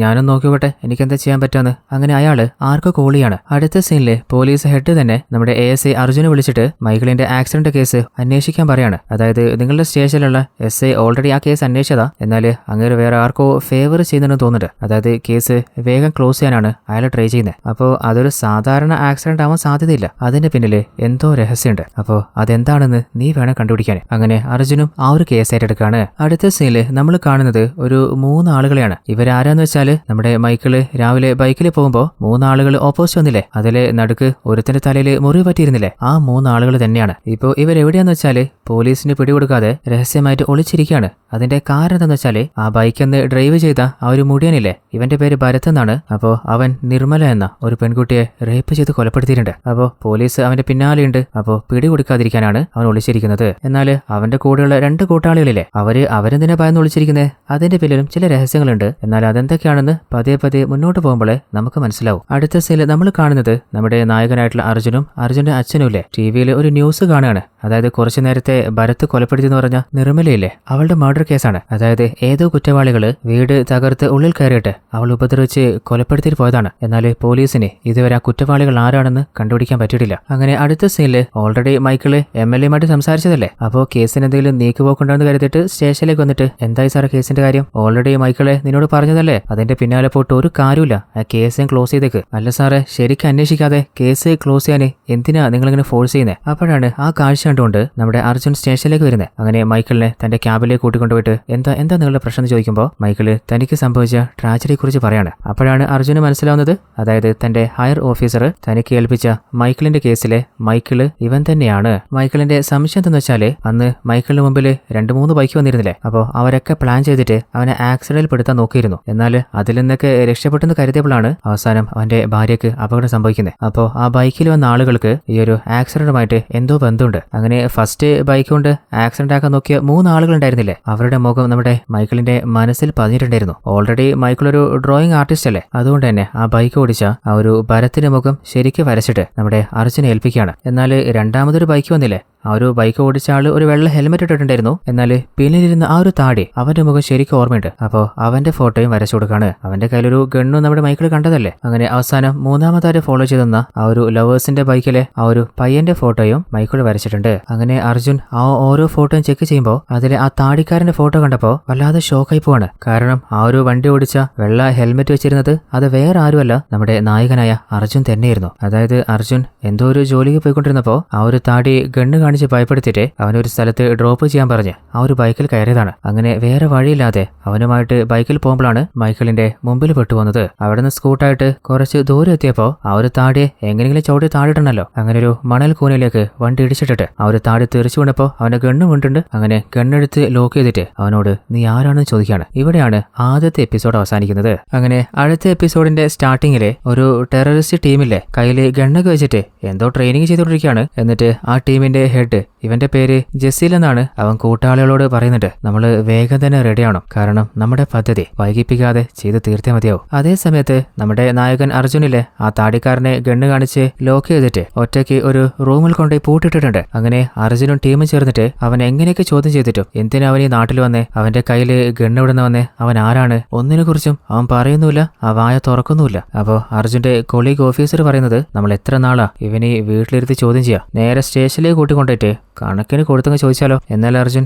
S1: ഞാനും നോക്കിയോട്ടെ എനിക്ക് എന്താ ചെയ്യാൻ പറ്റാന്ന്. അങ്ങനെ അയാള് ആർക്കോ കോൾ ചെയ്യാണ്. അടുത്ത സീനില് പോലീസ് ഹെഡ് തന്നെ നമ്മുടെ ASI അർജുനെ വിളിച്ചിട്ട് മൈക്കിളിന്റെ ആക്സിഡന്റ് കേസ് അന്വേഷിക്കാൻ പറയാണ്. അതായത് നിങ്ങളുടെ സ്റ്റേഷനിലുള്ള SI ഓൾറെഡി ആ കേസ് അന്വേഷിച്ചതാ, എന്നാൽ അങ്ങനെ വേറെ ആർക്കോ ഫേവർ ചെയ്യുന്നുണ്ടെന്ന് തോന്നുന്നുണ്ട്. അതായത് കേസ് വേഗം ക്ലോസ് ചെയ്യാനാണ് അയാൾ ട്രൈ ചെയ്യുന്നത്. അപ്പോൾ അതൊരു സാധാരണ ആക്സിഡന്റ് ആവാൻ സാധ്യതയില്ല, അതിന്റെ പിന്നില് എന്തോ രഹസ്യമുണ്ട്. അപ്പോൾ അതെന്താണെന്ന് നീ വേണം കണ്ടുപിടിക്കാൻ. അങ്ങനെ അർജുനും ആ ഒരു കേസ് ഏറ്റെടുക്കാണ്. അടുത്ത സീനില് നമ്മൾ കാണുന്നത് ഒരു 3 ആളുകളെയാണ്. ഇവരാരാന്ന് വെച്ചാല് നമ്മുടെ മൈക്കിള് രാവിലെ ബൈക്കിൽ പോകുമ്പോ 3 ആളുകൾ ഓപ്പോസിറ്റ് വന്നില്ലേ, അതിലെ നടുക്ക് ഒരുത്തിന്റെ തലയിൽ മുറിവ് പറ്റിയിരുന്നില്ലേ, ആ 3 ആളുകൾ തന്നെയാണ്. ഇപ്പോ ഇവരെവിടെയാന്ന് വെച്ചാല് പോലീസിന് പിടികൊടുക്കാതെ രഹസ്യമായിട്ട് ഒളിച്ചിരിക്കുകയാണ്. അതിന്റെ കാരണം എന്താന്ന് വെച്ചാല് ആ ബൈക്കെന്ന് ഡ്രൈവ് ചെയ്ത ആ ഒരു മുടിയനില്ലേ, ഇവന്റെ പേര് ഭരത് എന്നാണ്. അപ്പോ അവൻ നിർമ്മല എന്ന ഒരു പെൺകുട്ടിയെ റേപ്പ് ചെയ്ത് കൊലപ്പെടുത്തിയിട്ടുണ്ട്. അപ്പോ പോലീസ് അവന്റെ പിന്നാലെയുണ്ട്. അപ്പോ പിടികൊടുക്കാതിരിക്കാനാണ് അവൻ ഒളിച്ചിരിക്കുന്നത്. എന്നാൽ അവന്റെ കൂടെയുള്ള 2 കൂട്ടാളികളില്ലേ, അവരെന്തിനാ ഭയന്ന് ഒളിച്ചിരിക്കുന്നത്? അതിന്റെ പിന്നിലും ചില രഹസ്യങ്ങളുണ്ട്. എന്നാൽ അതെന്തൊക്കെയാണെന്ന് പതിയെ മുന്നോട്ട് പോകുമ്പോഴേ നമുക്ക് മനസ്സിലാവും. അടുത്ത സീനിൽ നമ്മൾ കാണുന്നത് നമ്മുടെ നായകനായിട്ടുള്ള അർജുനും അർജുന്റെ അച്ഛനും ഇല്ലേ ടിവിയിൽ ഒരു ന്യൂസ് കാണുകയാണ്. അതായത് കുറച്ചു നേരത്തെ ഭരത് കൊലപ്പെടുത്തിയെന്ന് പറഞ്ഞ നിർമ്മലയില്ലേ, അവളുടെ മർഡർ കേസാണ്. അതായത് ഏതോ കുറ്റവാളികള് വീട് തകർത്ത് ഉള്ളിൽ കയറിയിട്ട് അവൾ ഉപദ്രവിച്ച് കൊലപ്പെടുത്തിയിട്ട് പോയതാണ്. എന്നാൽ പോലീസിന് ഇതുവരെ ആ കുറ്റവാളികൾ ആരാണെന്ന് കണ്ടുപിടിക്കാൻ പറ്റിയിട്ടില്ല. അങ്ങനെ അടുത്ത സീനില് ഓൾറെഡി മൈക്കിള് MLAയുമായിട്ട് സംസാരിച്ചതല്ലേ, അപ്പോ കേസിന് എന്തെങ്കിലും നീക്കുപോക്കുണ്ടെന്ന് കരുതിയിട്ട് സ്റ്റേഷനിലേക്ക് വന്നിട്ട് എന്തായി സാറേ കേസിന്റെ കാര്യം? ഓൾറെഡി മൈക്കിളെ നിന്നോട് പറഞ്ഞതല്ലേ, അതിന്റെ പിന്നാലെ പോയിട്ട് ഒരു കാര്യമില്ല, ആ കേസ് ക്ലോസ് ചെയ്തേക്ക്. അല്ല സാറേ ശരിക്കും അന്വേഷിക്കാതെ കേസ് ക്ലോസ് ചെയ്യാൻ എന്തിനാ നിങ്ങളിങ്ങനെ ഫോഴ്സ് ചെയ്യുന്നത്? അപ്പോഴാണ് ആ കാഴ്ച കണ്ടുകൊണ്ട് നമ്മുടെ അർജുൻ സ്റ്റേഷനിലേക്ക് വരുന്നത്. അങ്ങനെ മൈക്കിളിനെ തന്റെ ക്യാബിലേക്ക് കൂട്ടിക്കൊണ്ടുപോയിട്ട് എന്താ നിങ്ങളുടെ പ്രശ്നം എന്ന് ചോദിക്കുമ്പോൾ മൈക്കിള് തനിക്ക് സംഭവിച്ച ട്രാജഡിയെ കുറിച്ച് പറയാണ്. അപ്പോഴാണ് അർജുന് മനസ്സിലാവുന്നത്, അതായത് തന്റെ ഹയർ ഓഫീസർ തനിക്ക് ഏൽപ്പിച്ച മൈക്കിളിന്റെ കേസിലെ മൈക്കിള് ഇവൻ തന്നെയാണ്. മൈക്കിളിന്റെ സംശയം എന്തെന്ന് വെച്ചാല് അന്ന് മൈക്കിളിന് മുമ്പിൽ 2-3 ബൈക്ക് വന്നിരുന്നില്ലേ, അപ്പോൾ അവരൊക്കെ പ്ലാൻ ചെയ്തിട്ട് അവനെ ആക്സിഡന്റിൽ പെടുത്താൻ നോക്കിയിരുന്നു. എന്നാൽ അതിൽ നിന്നൊക്കെ രക്ഷപ്പെട്ടെന്ന് കരുതിയപ്പോഴാണ് അവസാനം അവന്റെ ഭാര്യയ്ക്ക് അപകടം സംഭവിക്കുന്നത്. അപ്പോൾ ആ ബൈക്കിൽ വന്ന ആളുകൾക്ക് ഈ ഒരു ആക്സിഡന്റുമായിട്ട് എന്തോ ബന്ധമുണ്ട്. അങ്ങനെ ഫസ്റ്റ് ബൈക്ക് കൊണ്ട് ആക്സിഡന്റ് ആക്കാൻ നോക്കിയ 3 ആളുകൾ ഉണ്ടായിരുന്നില്ലേ, അവരുടെ മുഖം നമ്മുടെ മൈക്കിളിന്റെ മനസ്സിൽ പതിഞ്ഞിട്ടുണ്ടായിരുന്നു. ഓൾറെഡി മൈക്കിൾ ഒരു ഡ്രോയിങ് ആർട്ടിസ്റ്റ് അല്ലേ, അതുകൊണ്ട് തന്നെ ആ ബൈക്ക് ഓടിച്ച ആ ഒരു ഭരത്തിന്റെ മുഖം ശരിക്കും വരച്ചിട്ട് നമ്മുടെ അർജുനെ ഏൽപ്പിക്കുകയാണ്. എന്നാൽ രണ്ടാമതൊരു ബൈക്ക് വന്നില്ലേ, ആ ഒരു ബൈക്ക് ഓടിച്ച ആള് ഒരു വെള്ള ഹെൽമെറ്റ് ഇട്ടിട്ടുണ്ടായിരുന്നു. എന്നാൽ പിന്നിലിരുന്ന ആ ഒരു താടി അവന്റെ മുഖം ശരിക്കും ഓർമ്മയുണ്ട്. അപ്പോൾ അവന്റെ ഫോട്ടോയും വരച്ചു കൊടുക്കാണ്. അവന്റെ കയ്യിലൊരു ഗണ്ണും നമ്മുടെ മൈക്കിൾ കണ്ടതല്ലേ. അങ്ങനെ അവസാനം 3ാമതാരെ ഫോളോ ചെയ്തെന്ന ആ ഒരു ലവേഴ്സിന്റെ ബൈക്കിലെ ആ ഒരു പയ്യന്റെ ഫോട്ടോയും മൈക്കിൾ വരച്ചിട്ടുണ്ട്. അങ്ങനെ അർജുൻ ആ ഓരോ ഫോട്ടോയും ചെക്ക് ചെയ്യുമ്പോൾ അതിലെ ആ താടിക്കാരന്റെ ഫോട്ടോ കണ്ടപ്പോൾ വല്ലാതെ ഷോക്കായി പോവാണ്. കാരണം ആ ഒരു വണ്ടി ഓടിച്ച വെള്ള ഹെൽമെറ്റ് വെച്ചിരുന്നത് അത് വേറെ ആരുമല്ല, നമ്മുടെ നായകനായ അർജുൻ തന്നെയായിരുന്നു. അതായത് അർജുൻ എന്തോ ഒരു ജോലിക്ക് പോയിക്കൊണ്ടിരുന്നപ്പോൾ ആ ഒരു താടി ഗണ്ണ് കാണിച്ച് ഭയപ്പെടുത്തിയിട്ട് അവനൊരു സ്ഥലത്ത് ഡ്രോപ്പ് ചെയ്യാൻ പറഞ്ഞ് ആ ഒരു ബൈക്കിൽ കയറിയതാണ്. അങ്ങനെ വേറെ വഴിയില്ലാതെ അവനുമായിട്ട് ബൈക്കിൽ പോകുമ്പോഴാണ് മൈക്കിളിന്റെ മുമ്പിൽ പെട്ടുപോകുന്നത്. അവിടെ നിന്ന് സ്കൂട്ടായിട്ട് കുറച്ച് ദൂരം എത്തിയപ്പോൾ ആ ഒരു താടിയെ എങ്ങനെയെങ്കിലും ചവിട്ടി താടിട്ടണല്ലോ. അങ്ങനെ ഒരു മണൽ കൂനയിലേക്ക് വണ്ടി ഇടിച്ചിട്ടിട്ട് ആ ഒരു താടി തെറിച്ചു വീണപ്പോൾ അവന്റെ ഗണ്ണും വീണ്ടുണ്ട്. അങ്ങനെ ഗണ്ണെടുത്ത് ലോക്ക് ചെയ്തിട്ട് അവനോട് നീ ആരാണെന്ന് ചോദിക്കുകയാണ്. ഇവിടെയാണ് ആദ്യത്തെ എപ്പിസോഡ് അവസാനിക്കുന്നത്. അങ്ങനെ അടുത്ത എപ്പിസോഡിന്റെ സ്റ്റാർട്ടിങ്ങിലെ ഒരു ടെററിസ്റ്റ് ടീമില്ലേ കയ്യില് ഗണ്ണൊക്കെ വെച്ചിട്ട് എന്തോ ട്രെയിനിങ് ചെയ്തുകൊണ്ടിരിക്കുകയാണ്. എന്നിട്ട് ആ ടീമിന്റെ ഹെഡ് ഇവന്റെ പേര് ജസീൽ എന്നാണ്. അവൻ കൂട്ടാളികളോട് പറയുന്നുണ്ട്, നമ്മള് വേഗം തന്നെ റെഡിയാണോ, കാരണം നമ്മുടെ പദ്ധതി വൈകിപ്പിക്കാതെ ചെയ്ത് തീർത്തേ മതിയാവും. അതേ സമയത്ത് നമ്മുടെ നായകൻ അർജുനിലെ ആ താടിക്കാരനെ ഗണ്ണ് കാണിച്ച് ലോക്ക് ചെയ്തിട്ട് ഒറ്റയ്ക്ക് ഒരു റൂമിൽ കൊണ്ടുപോയി പൂട്ടിട്ടിട്ടുണ്ട്. അങ്ങനെ അർജുനും ടീമും ചേർന്നിട്ട് അവൻ എങ്ങനെയൊക്കെ ചോദ്യം ചെയ്തിട്ടും എന്തിനാ അവൻ ഈ നാട്ടിൽ വന്നേ, അവന്റെ കയ്യില് ഗണ്ണ് ഇവിടുന്ന് വന്നേ, അവൻ ആരാണ്, ഒന്നിനെ കുറിച്ചും അവൻ പറയുന്നുമില്ല, ആ വായ തുറക്കുന്നുമില്ല. അപ്പോ അർജുന്റെ കൊളീഗ് ഓഫീസർ പറയുന്നത്, നമ്മൾ എത്ര നാളാ ഇവന് വീട്ടിലിരുത്തി ചോദ്യം ചെയ്യാം, നേരെ സ്റ്റേഷനിലേക്ക് കൂട്ടിക്കൊണ്ടിട്ട് കണക്കിന് കൊടുത്തങ്ങ് ചോദിച്ചാലോ. എന്നാൽ അർജുൻ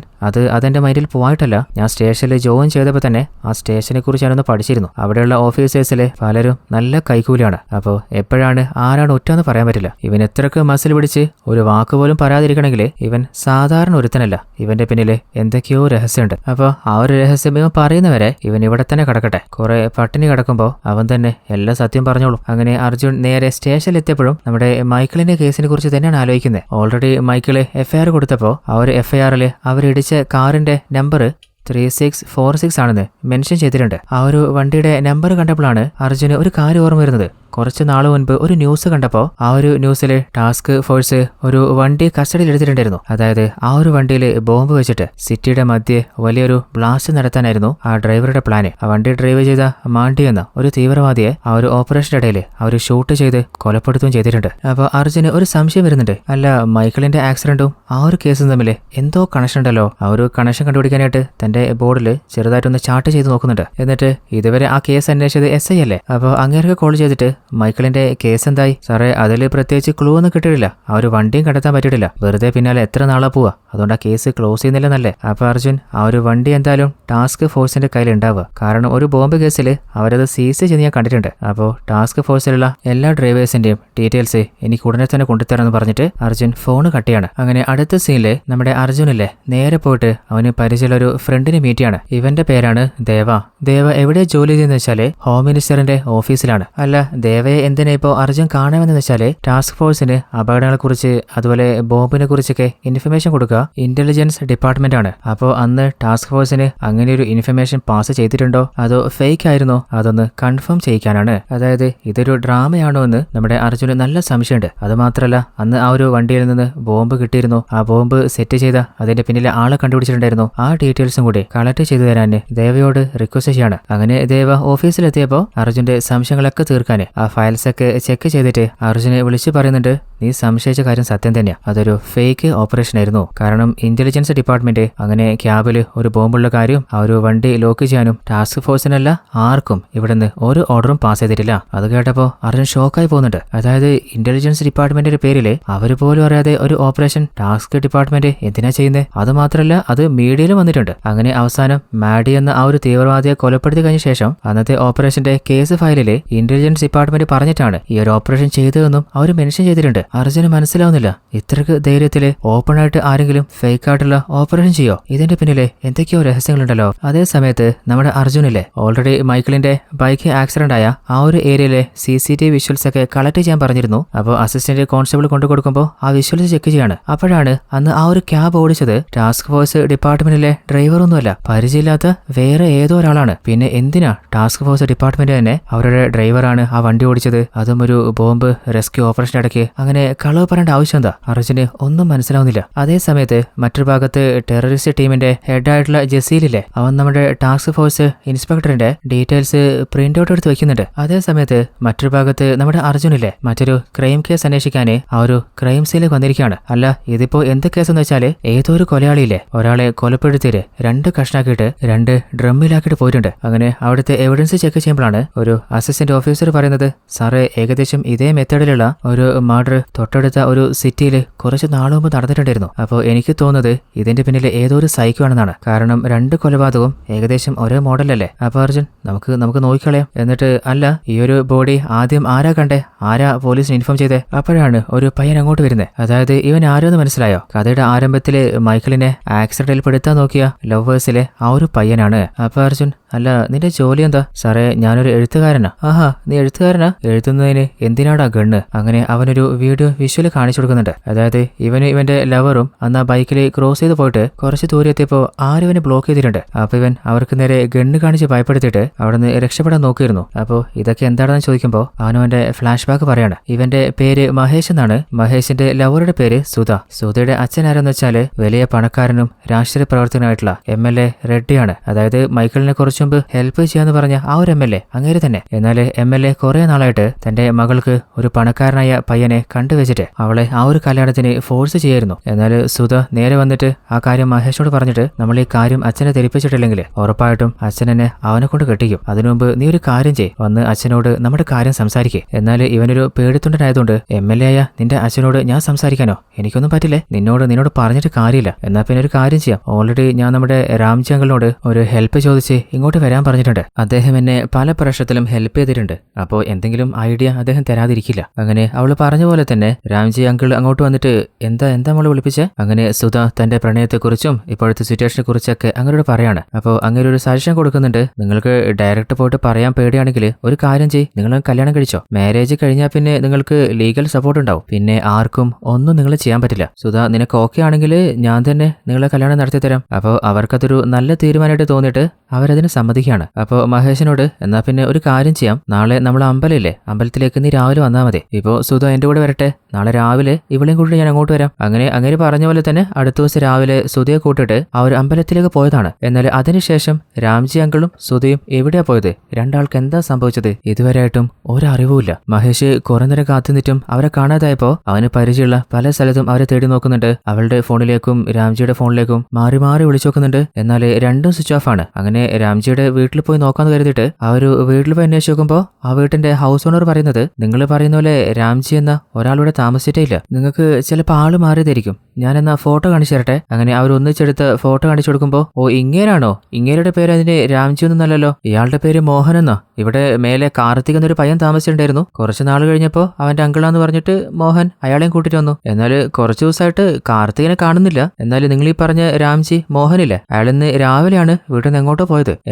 S1: അതെന്റെ മൈൻഡിൽ പോയിട്ടല്ല, ഞാൻ സ്റ്റേഷനിൽ ജോയിൻ ചെയ്തപ്പോൾ തന്നെ ആ സ്റ്റേഷനെ കുറിച്ച് ഞാനൊന്ന് പഠിച്ചിരുന്നു. അവിടെയുള്ള ഓഫീസേഴ്സിലെ പലരും നല്ല കൈക്കൂലിയാണ്. അപ്പോൾ എപ്പോഴാണ് ആരാണ് ഒറ്റയെന്ന് പറയാൻ പറ്റില്ല. ഇവൻ എത്രക്ക് മസിൽ പിടിച്ച് ഒരു വാക്ക് പോലും പറയാതിരിക്കണമെങ്കിൽ ഇവൻ സാധാരണ ഒരുത്തനല്ല, ഇവന്റെ പിന്നിൽ എന്തൊക്കെയോ രഹസ്യമുണ്ട്. അപ്പോൾ ആ ഒരു രഹസ്യം ഇവൻ പറയുന്നവരെ ഇവൻ ഇവിടെ തന്നെ കിടക്കട്ടെ, കുറെ പട്ടിണി കിടക്കുമ്പോൾ അവൻ തന്നെ എല്ലാ സത്യം പറഞ്ഞോളൂ. അങ്ങനെ അർജുൻ നേരെ സ്റ്റേഷനിൽ എത്തിയപ്പോഴും നമ്മുടെ മൈക്കിളിന്റെ കേസിനെ കുറിച്ച് തന്നെയാണ് ആലോചിക്കുന്നത്. ഓൾറെഡി മൈക്കിള് FIR കൊടുത്തപ്പോൾ ആ ഒരു FIRല് അവരിടിച്ച കാറിന്റെ നമ്പർ 3646 ആണെന്ന് മെൻഷൻ ചെയ്തിട്ടുണ്ട്. ആ ഒരു വണ്ടിയുടെ നമ്പർ കണ്ടപ്പോഴാണ് അർജുന് ഒരു കാര്യം ഓർമ്മ വരുന്നത്. കുറച്ച് നാൾ മുൻപ് ഒരു ന്യൂസ് കണ്ടപ്പോൾ ആ ഒരു ന്യൂസിൽ ടാസ്ക് ഫോഴ്സ് ഒരു വണ്ടി കസ്റ്റഡിയിൽ എടുത്തിട്ടുണ്ടായിരുന്നു. അതായത് ആ ഒരു വണ്ടിയിൽ ബോംബ് വെച്ചിട്ട് സിറ്റിയുടെ മധ്യേ വലിയൊരു ബ്ലാസ്റ്റ് നടത്താനായിരുന്നു ആ ഡ്രൈവറുടെ പ്ലാന്. ആ വണ്ടി ഡ്രൈവ് ചെയ്ത മാണ്ടി എന്ന ഒരു തീവ്രവാദിയെ ആ ഒരു ഓപ്പറേഷന്റെ ഇടയിൽ അവർ ഷൂട്ട് ചെയ്ത് കൊലപ്പെടുത്തുകയും ചെയ്തിട്ടുണ്ട്. അപ്പോൾ അർജുന് ഒരു സംശയം വരുന്നുണ്ട്. അല്ല, മൈക്കിളിന്റെ ആക്സിഡന്റും ആ ഒരു കേസും തമ്മിൽ എന്തോ കണക്ഷൻ ഉണ്ടല്ലോ. ആ ഒരു കണക്ഷൻ കണ്ടുപിടിക്കാനായിട്ട് തന്റെ ബോർഡിൽ ചെറുതായിട്ടൊന്ന് ചാർട്ട് ചെയ്ത് നോക്കുന്നുണ്ട്. എന്നിട്ട് ഇതുവരെ ആ കേസ് അന്വേഷിച്ചത് SI അല്ലേ. അപ്പോൾ അങ്ങേർക്ക് കോൾ ചെയ്തിട്ട് മൈക്കിളിന്റെ കേസ് എന്തായി? സാറേ, അതിൽ പ്രത്യേകിച്ച് ക്ലൂ ഒന്നും കിട്ടിയിട്ടില്ല. ആ ഒരു വണ്ടിയും കണ്ടെത്താൻ പറ്റിയിട്ടില്ല. വെറുതെ പിന്നാലെ എത്ര നാളെ പോവാ, അതുകൊണ്ട് ആ കേസ് ക്ലോസ് ചെയ്യുന്നില്ലെന്നല്ലേ. അപ്പൊ അർജുൻ, ആ ഒരു വണ്ടി എന്തായാലും ടാസ്ക് ഫോഴ്സിന്റെ കയ്യിൽ ഉണ്ടാവുക. കാരണം ഒരു ബോംബ് കേസിൽ അവരത് സീസ് ചെയ്ത് ഞാൻ കണ്ടിട്ടുണ്ട്. അപ്പോൾ ടാസ്ക് ഫോഴ്സിലുള്ള എല്ലാ ഡ്രൈവേഴ്സിന്റെയും ഡീറ്റെയിൽസ് എനിക്ക് ഉടനെ തന്നെ കൊണ്ടുതരാമെന്ന് പറഞ്ഞിട്ട് അർജുൻ ഫോണ് കട്ടിയാണ്. അങ്ങനെ അടുത്ത സീനില് നമ്മുടെ അർജുനല്ലേ നേരെ പോയിട്ട് അവന് പരിചയമുള്ള ഒരു ഫ്രണ്ടിനെ മീറ്റ് ചെയ്യാണ്. ഇവന്റെ പേരാണ് ദേവ. ദേവ എവിടെ ജോലി ചെയ്യുന്ന വെച്ചാല് ഹോം മിനിസ്റ്ററിന്റെ ഓഫീസിലാണ്. അല്ല, ദേവയെ എന്തിനാ ഇപ്പോൾ അർജുൻ കാണുമെന്ന് വെച്ചാല് ടാസ്ക് ഫോഴ്സിന് അപകടങ്ങളെ കുറിച്ച് അതുപോലെ ബോംബിനെ കുറിച്ചൊക്കെ ഇൻഫർമേഷൻ കൊടുക്കുക ഇന്റലിജൻസ് ഡിപ്പാർട്ട്മെന്റ് ആണ്. അപ്പോൾ അന്ന് ടാസ്ക് ഫോഴ്സിന് അങ്ങനെ ഒരു ഇൻഫർമേഷൻ പാസ് ചെയ്തിട്ടുണ്ടോ അതോ ഫേക്ക് ആയിരുന്നോ അതൊന്ന് കൺഫേം ചെയ്യിക്കാനാണ്. അതായത് ഇതൊരു ഡ്രാമയാണോ എന്ന് നമ്മുടെ അർജുന് നല്ല സംശയമുണ്ട്. അതുമാത്രമല്ല, അന്ന് ആ ഒരു വണ്ടിയിൽ നിന്ന് ബോംബ് കിട്ടിയിരുന്നു. ആ ബോംബ് സെറ്റ് ചെയ്ത അതിന്റെ പിന്നിലെ ആളെ കണ്ടുപിടിച്ചിട്ടുണ്ടായിരുന്നു. ആ ഡീറ്റെയിൽസും കൂടി കളക്ട് ചെയ്തു തരാൻ ദേവയോട് റിക്വസ്റ്റ് ചെയ്യാണ്. അങ്ങനെ ദേവ ഓഫീസിലെത്തിയപ്പോൾ അർജുന്റെ സംശയങ്ങളൊക്കെ തീർക്കാൻ ആ ഫയൽസ് ഒക്കെ ചെക്ക് ചെയ്തിട്ട് അർജുനെ വിളിച്ചു പറയുന്നുണ്ട്, നീ സംശയിച്ച കാര്യം സത്യം തന്നെയാ. അതൊരു ഫേക്ക് ഓപ്പറേഷൻ ആയിരുന്നു. കാരണം ഇന്റലിജൻസ് ഡിപ്പാർട്ട്മെന്റ് അങ്ങനെ ക്യാബില് ഒരു ബോംബുള്ള കാര്യം ആ ഒരു വണ്ടി ലോക്ക് ചെയ്യാനും ടാസ്ക് ഫോഴ്സിനല്ല ആർക്കും ഇവിടുന്ന് ഒരു ഓർഡറും പാസ് ചെയ്തിട്ടില്ല. അത് കേട്ടപ്പോ അർജുൻ ഷോക്കായി പോകുന്നുണ്ട്. അതായത് ഇന്റലിജൻസ് ഡിപ്പാർട്ട്മെന്റിന്റെ പേരില് അവര് പോലും അറിയാതെ ഒരു ഓപ്പറേഷൻ ടാസ്ക് ഡിപ്പാർട്ട്മെന്റ് എന്തിനാ ചെയ്യുന്നത്? അത് മാത്രമല്ല, അത് മീഡിയയിലും വന്നിട്ടുണ്ട്. അങ്ങനെ അവസാനം മാഡി എന്ന ആ ഒരു തീവ്രവാദിയെ കൊലപ്പെടുത്തി കഴിഞ്ഞ ശേഷം അന്നത്തെ ഓപ്പറേഷന്റെ കേസ് ഫയലില് ഇന്റലിജൻസ് ഡിപ്പാർട്ട്മെന്റ് പറഞ്ഞിട്ടാണ് ഈ ഒരു ഓപ്പറേഷൻ ചെയ്തതെന്നും അവർ മെൻഷൻ ചെയ്തിട്ടുണ്ട്. അർജുന് മനസ്സിലാവുന്നില്ല, ഇത്രക്ക് ധൈര്യത്തില് ഓപ്പൺ ആയിട്ട് ആരെങ്കിലും ഫേക്ക് ആയിട്ടുള്ള ഓപ്പറേഷൻ ചെയ്യോ? ഇതിന്റെ പിന്നിലെ എന്തൊക്കെയോ രഹസ്യങ്ങളുണ്ടല്ലോ. അതേ സമയത്ത് നമ്മുടെ അർജുനിലെ ഓൾറെഡി മൈക്കിളിന്റെ ബൈക്ക് ആക്സിഡന്റ് ആയ ആ ഒരു ഏരിയയിലെ CCTV വിഷ്വൽസ് ഒക്കെ കളക്ട് ചെയ്യാൻ പറഞ്ഞിരുന്നു. അപ്പോൾ അസിസ്റ്റന്റ് കോൺസ്റ്റബിൾ കൊണ്ടു കൊടുക്കുമ്പോൾ ആ വിഷ്വൽസ് ചെക്ക് ചെയ്യാണ്. അപ്പോഴാണ് അന്ന് ആ ഒരു ക്യാബ് ഓടിച്ചത് ടാസ്ക് ഫോഴ്സ് ഡിപ്പാർട്ട്മെന്റിലെ ഡ്രൈവറൊന്നുമല്ല, പരിചയമില്ലാത്ത വേറെ ഏതോ ഒരാളാണ്. പിന്നെ എന്തിനാ ടാസ്ക് ഫോഴ്സ് ഡിപ്പാർട്ട്മെന്റ് തന്നെ അവരുടെ ഡ്രൈവറാണ് ആ വണ്ടി ഓടിച്ചത്? അതും ഒരു ബോംബ് റെസ്ക്യൂ ഓപ്പറേഷൻ ഇടയ്ക്ക്. അങ്ങനെ കളവ് പറയേണ്ട ആവശ്യം എന്താ? അർജുന് ഒന്നും മനസ്സിലാവുന്നില്ല. അതേ സമയത്ത് മറ്റൊരു ഭാഗത്ത് ടെററിസ്റ്റ് ടീമിന്റെ ഹെഡായിട്ടുള്ള ജസീലില്ലേ, അവൻ നമ്മുടെ ടാസ്ക് ഫോഴ്സ് ഇൻസ്പെക്ടറിന്റെ ഡീറ്റെയിൽസ് പ്രിന്റ് ഔട്ട് എടുത്ത് വെക്കുന്നുണ്ട്. അതേ സമയത്ത് മറ്റൊരു ഭാഗത്ത് നമ്മുടെ അർജുനില്ലേ മറ്റൊരു ക്രൈം കേസ് അന്വേഷിക്കാന് ആ ഒരു ക്രൈം സീലേക്ക് വന്നിരിക്കുകയാണ്. അല്ല, ഇതിപ്പോ എന്ത് കേസെന്ന് വെച്ചാല് ഏതോ ഒരു കൊലയാളിയില്ലേ ഒരാളെ കൊലപ്പെടുത്തിയിട്ട് 2 കഷ്ണാക്കിയിട്ട് 2 ഡ്രമ്മിലാക്കിയിട്ട് പോയിട്ടുണ്ട്. അങ്ങനെ അവിടുത്തെ എവിഡൻസ് ചെക്ക് ചെയ്യുമ്പോഴാണ് ഒരു അസിസ്റ്റന്റ് ഓഫീസർ പറയുന്നത്, സാറേ, ഏകദേശം ഇതേ മെത്തേഡിലുള്ള ഒരു മർഡർ തൊട്ടടുത്ത ഒരു സിറ്റിയിൽ കുറച്ച് നാൾ മുമ്പ് നടന്നിട്ടുണ്ടായിരുന്നു. അപ്പോൾ എനിക്ക് തോന്നുന്നത് ഇതിന്റെ പിന്നിൽ ഏതോ ഒരു സൈക്കോ ആണെന്നാണ്. കാരണം 2 കൊലപാതകവും ഏകദേശം ഒരേ മോഡലല്ലേ. അപ്പൊ അർജുൻ, നമുക്ക് നോക്കിക്കളയാം. എന്നിട്ട് അല്ല, ഈ ഒരു ബോഡി ആദ്യം ആരാ കണ്ടേ? ആരാ പോലീസിന് ഇൻഫോം ചെയ്തേ? അപ്പോഴാണ് ഒരു പയ്യൻ അങ്ങോട്ട് വരുന്നത്. അതായത് ഇവൻ ആരോന്ന് മനസ്സിലായോ? കഥയുടെ ആരംഭത്തില് മൈക്കിളിനെ ആക്സിഡന്റിൽ പെടുത്താൻ നോക്കിയ ലവേഴ്സിലെ ആ ഒരു പയ്യനാണ്. അപ്പൊ അർജുൻ, അല്ല, നിന്റെ ജോലി എന്താ? സാറേ, ഞാനൊരു എഴുത്തുകാരനാ. ആഹാ, നീ എഴുത്തുകാരനാ? എഴുതുന്നതിന് എന്തിനാടാ ഗണ്ണ്? അങ്ങനെ അവനൊരു വീഡിയോ വിഷ്വല് കാണിച്ചു കൊടുക്കുന്നുണ്ട്. അതായത് ഇവന്റെ ലവറും അന്ന് ആ ബൈക്കിൽ ക്രോസ് ചെയ്ത് പോയിട്ട് കുറച്ച് ദൂരെ എത്തിയപ്പോൾ ആരും ബ്ലോക്ക് ചെയ്തിട്ടുണ്ട്. അപ്പൊ ഇവൻ അവർക്ക് നേരെ ഗണ്ണ് കാണിച്ച് ഭയപ്പെടുത്തിയിട്ട് അവിടെ നിന്ന് രക്ഷപ്പെടാൻ നോക്കിയിരുന്നു. അപ്പോൾ ഇതൊക്കെ എന്താണെന്ന് ചോദിക്കുമ്പോൾ അവനവന്റെ ഫ്ലാഷ് ബാക്ക് പറയാണ്. ഇവന്റെ പേര് മഹേഷ് എന്നാണ്. മഹേഷിന്റെ ലവറുടെ പേര് സുധ. സുധയുടെ അച്ഛൻ ആരെന്ന് വെച്ചാല് വലിയ പണക്കാരനും രാഷ്ട്രീയ പ്രവർത്തകനായിട്ടുള്ള MLA റെഡ്ഡിയാണ്. അതായത് മൈക്കിളിനെ കുറച്ചു മുമ്പ് ഹെൽപ്പ് ചെയ്യാന്ന് പറഞ്ഞ ആ ഒരു MLA അങ്ങേര് തന്നെ. എന്നാൽ MLA കുറെ നാളായിട്ട് തന്റെ മകൾക്ക് ഒരു പണക്കാരനായ പയ്യനെ കണ്ടുവച്ചിട്ട് അവളെ ആ ഒരു കല്യാണത്തിന് ഫോഴ്സ് ചെയ്യായിരുന്നു. എന്നാൽ സുധ നേരെ വന്നിട്ട് ആ കാര്യം മഹേഷോട് പറഞ്ഞിട്ട്, നമ്മൾ ഈ കാര്യം അച്ഛനെ ധരിപ്പിച്ചിട്ടില്ലെങ്കിൽ ഉറപ്പായിട്ടും അച്ഛൻ എന്നെ അവനെ കൊണ്ട് കെട്ടിക്കും. അതിനുമുമ്പ് നീ ഒരു കാര്യം ചെയ്യ്, വന്ന് അച്ഛനോട് നമ്മുടെ കാര്യം സംസാരിക്കേ. എന്നാൽ ഇവനൊരു പേടിത്തൊണ്ടനായതുകൊണ്ട് MLA ആയ നിന്റെ അച്ഛനോട് ഞാൻ സംസാരിക്കാനോ? എനിക്കൊന്നും പറ്റില്ലേ. നിന്നോട് പറഞ്ഞിട്ട് കാര്യമില്ല. എന്നാൽ പിന്നെ ഒരു കാര്യം ചെയ്യാം. ഓൾറെഡി ഞാൻ നമ്മുടെ രാംജി അങ്കിളിനോട് ഒരു ഹെൽപ്പ് ചോദിച്ച് ഇങ്ങോട്ട് വരാൻ പറഞ്ഞിട്ടുണ്ട്. അദ്ദേഹം എന്നെ പല പ്രശ്നത്തിലും ഹെൽപ്പ് ചെയ്തിട്ടുണ്ട്. അപ്പോൾ എന്തെങ്കിലും ഐഡിയ അദ്ദേഹം തരാതിരിക്കില്ല. അങ്ങനെ അവൾ പറഞ്ഞ പോലെ തന്നെ തന്നെ രാംജി അങ്കിൾ അങ്ങോട്ട് വന്നിട്ട് എന്താ നമ്മള് വിളിപ്പിച്ചേ? അങ്ങനെ സുധ തന്റെ പ്രണയത്തെക്കുറിച്ചും ഇപ്പോഴത്തെ സിറ്റുവേഷനെ കുറിച്ചൊക്കെ അങ്ങോട്ട് പറയാണ്. അപ്പോൾ അങ്ങനെ ഒരു സജഷൻ കൊടുക്കുന്നുണ്ട്. നിങ്ങൾക്ക് ഡയറക്റ്റ് പോയിട്ട് പറയാൻ പേടിയാണെങ്കിൽ ഒരു കാര്യം ചെയ്യ്, നിങ്ങൾ കല്യാണം കഴിച്ചോ. മാരേജ് കഴിഞ്ഞാൽ പിന്നെ നിങ്ങൾക്ക് ലീഗൽ സപ്പോർട്ട് ഉണ്ടാവും. പിന്നെ ആർക്കും ഒന്നും നിങ്ങൾ ചെയ്യാൻ പറ്റില്ല. സുധ നിനക്ക് ഓക്കെ ആണെങ്കിൽ ഞാൻ തന്നെ നിങ്ങളെ കല്യാണം നടത്തി തരാം. അപ്പോൾ അവർക്കതൊരു നല്ല തീരുമാനമായിട്ട് തോന്നിയിട്ട് അവരതിന് സമ്മതിക്കുകയാണ്. അപ്പോൾ മഹേഷിനോട് എന്നാ പിന്നെ ഒരു കാര്യം ചെയ്യാം, നാളെ നമ്മൾ അമ്പലമില്ലേ, അമ്പലത്തിലേക്ക് നീ രാവിലെ വന്നാൽ മതി. ഇപ്പോൾ സുധ എന്റെ കൂടെ വരട്ടെ, നാളെ രാവിലെ ഇവളെയും കൂട്ടി ഞാൻ അങ്ങോട്ട് വരാം. അങ്ങനെ പറഞ്ഞ പോലെ തന്നെ അടുത്ത ദിവസം രാവിലെ സുധയെ കൂട്ടിട്ട് ആ ഒരു അമ്പലത്തിലേക്ക് പോയതാണ്. എന്നാൽ അതിനുശേഷം രാംജി അങ്കിളും സുധയും എവിടെയാ പോയത്? രണ്ടാൾക്ക് എന്താ സംഭവിച്ചത്? ഇതുവരെയായിട്ടും ഒരറിവുമില്ല. മഹേഷ് കുറെ നേരം കാത്തുനിന്നിട്ടും അവരെ കാണാതായപ്പോ അവന് പരിചയമുള്ള പല സ്ഥലത്തും അവരെ തേടി നോക്കുന്നുണ്ട്. അവളുടെ ഫോണിലേക്കും രാംജിയുടെ ഫോണിലേക്കും മാറി മാറി വിളിച്ചു നോക്കുന്നുണ്ട്. എന്നാൽ രണ്ടും സ്വിച്ച് ഓഫ് ആണ്. അങ്ങനെ രാംജിയുടെ വീട്ടിൽ പോയി നോക്കാന്ന് കരുതിയിട്ട് ആ ഒരു വീട്ടിൽ പോയി അന്വേഷിച്ച് നോക്കുമ്പോൾ ആ വീട്ടിന്റെ ഹൗസ് ഓണർ പറയുന്നത് നിങ്ങൾ പറയുന്ന പോലെ രാംജി എന്ന ഒരാളിവിടെ താമസിച്ചിട്ടേ ഇല്ല, നിങ്ങൾക്ക് ചിലപ്പോൾ ആള് മാറിയതായിരിക്കും, ഞാൻ എന്നാ ഫോട്ടോ കാണിച്ചു തരട്ടെ. അങ്ങനെ അവർ ഒന്നിച്ചെടുത്ത് ഫോട്ടോ കാണിച്ചു കൊടുക്കുമ്പോൾ ഓ ഇങ്ങേരാണോ, ഇങ്ങേരുടെ പേര് അതിന് രാംജി ഒന്നും അല്ലല്ലോ, ഇയാളുടെ പേര് മോഹൻ എന്നാ. ഇവിടെ മേലെ കാർത്തിക് എന്നൊരു പയ്യൻ താമസിച്ചിട്ടുണ്ടായിരുന്നു. കുറച്ച് നാൾ കഴിഞ്ഞപ്പോൾ അവന്റെ അങ്കിളാന്ന് പറഞ്ഞിട്ട് മോഹൻ അയാളെയും കൂട്ടിട്ട് വന്നു. എന്നാൽ കുറച്ച് ദിവസമായിട്ട് കാർത്തികിനെ കാണുന്നില്ല. എന്നാൽ നിങ്ങൾ ഈ പറഞ്ഞ രാംജി മോഹനില്ലേ, അയാൾ ഇന്ന് രാവിലെയാണ് വീട്ടിൽ നിന്ന്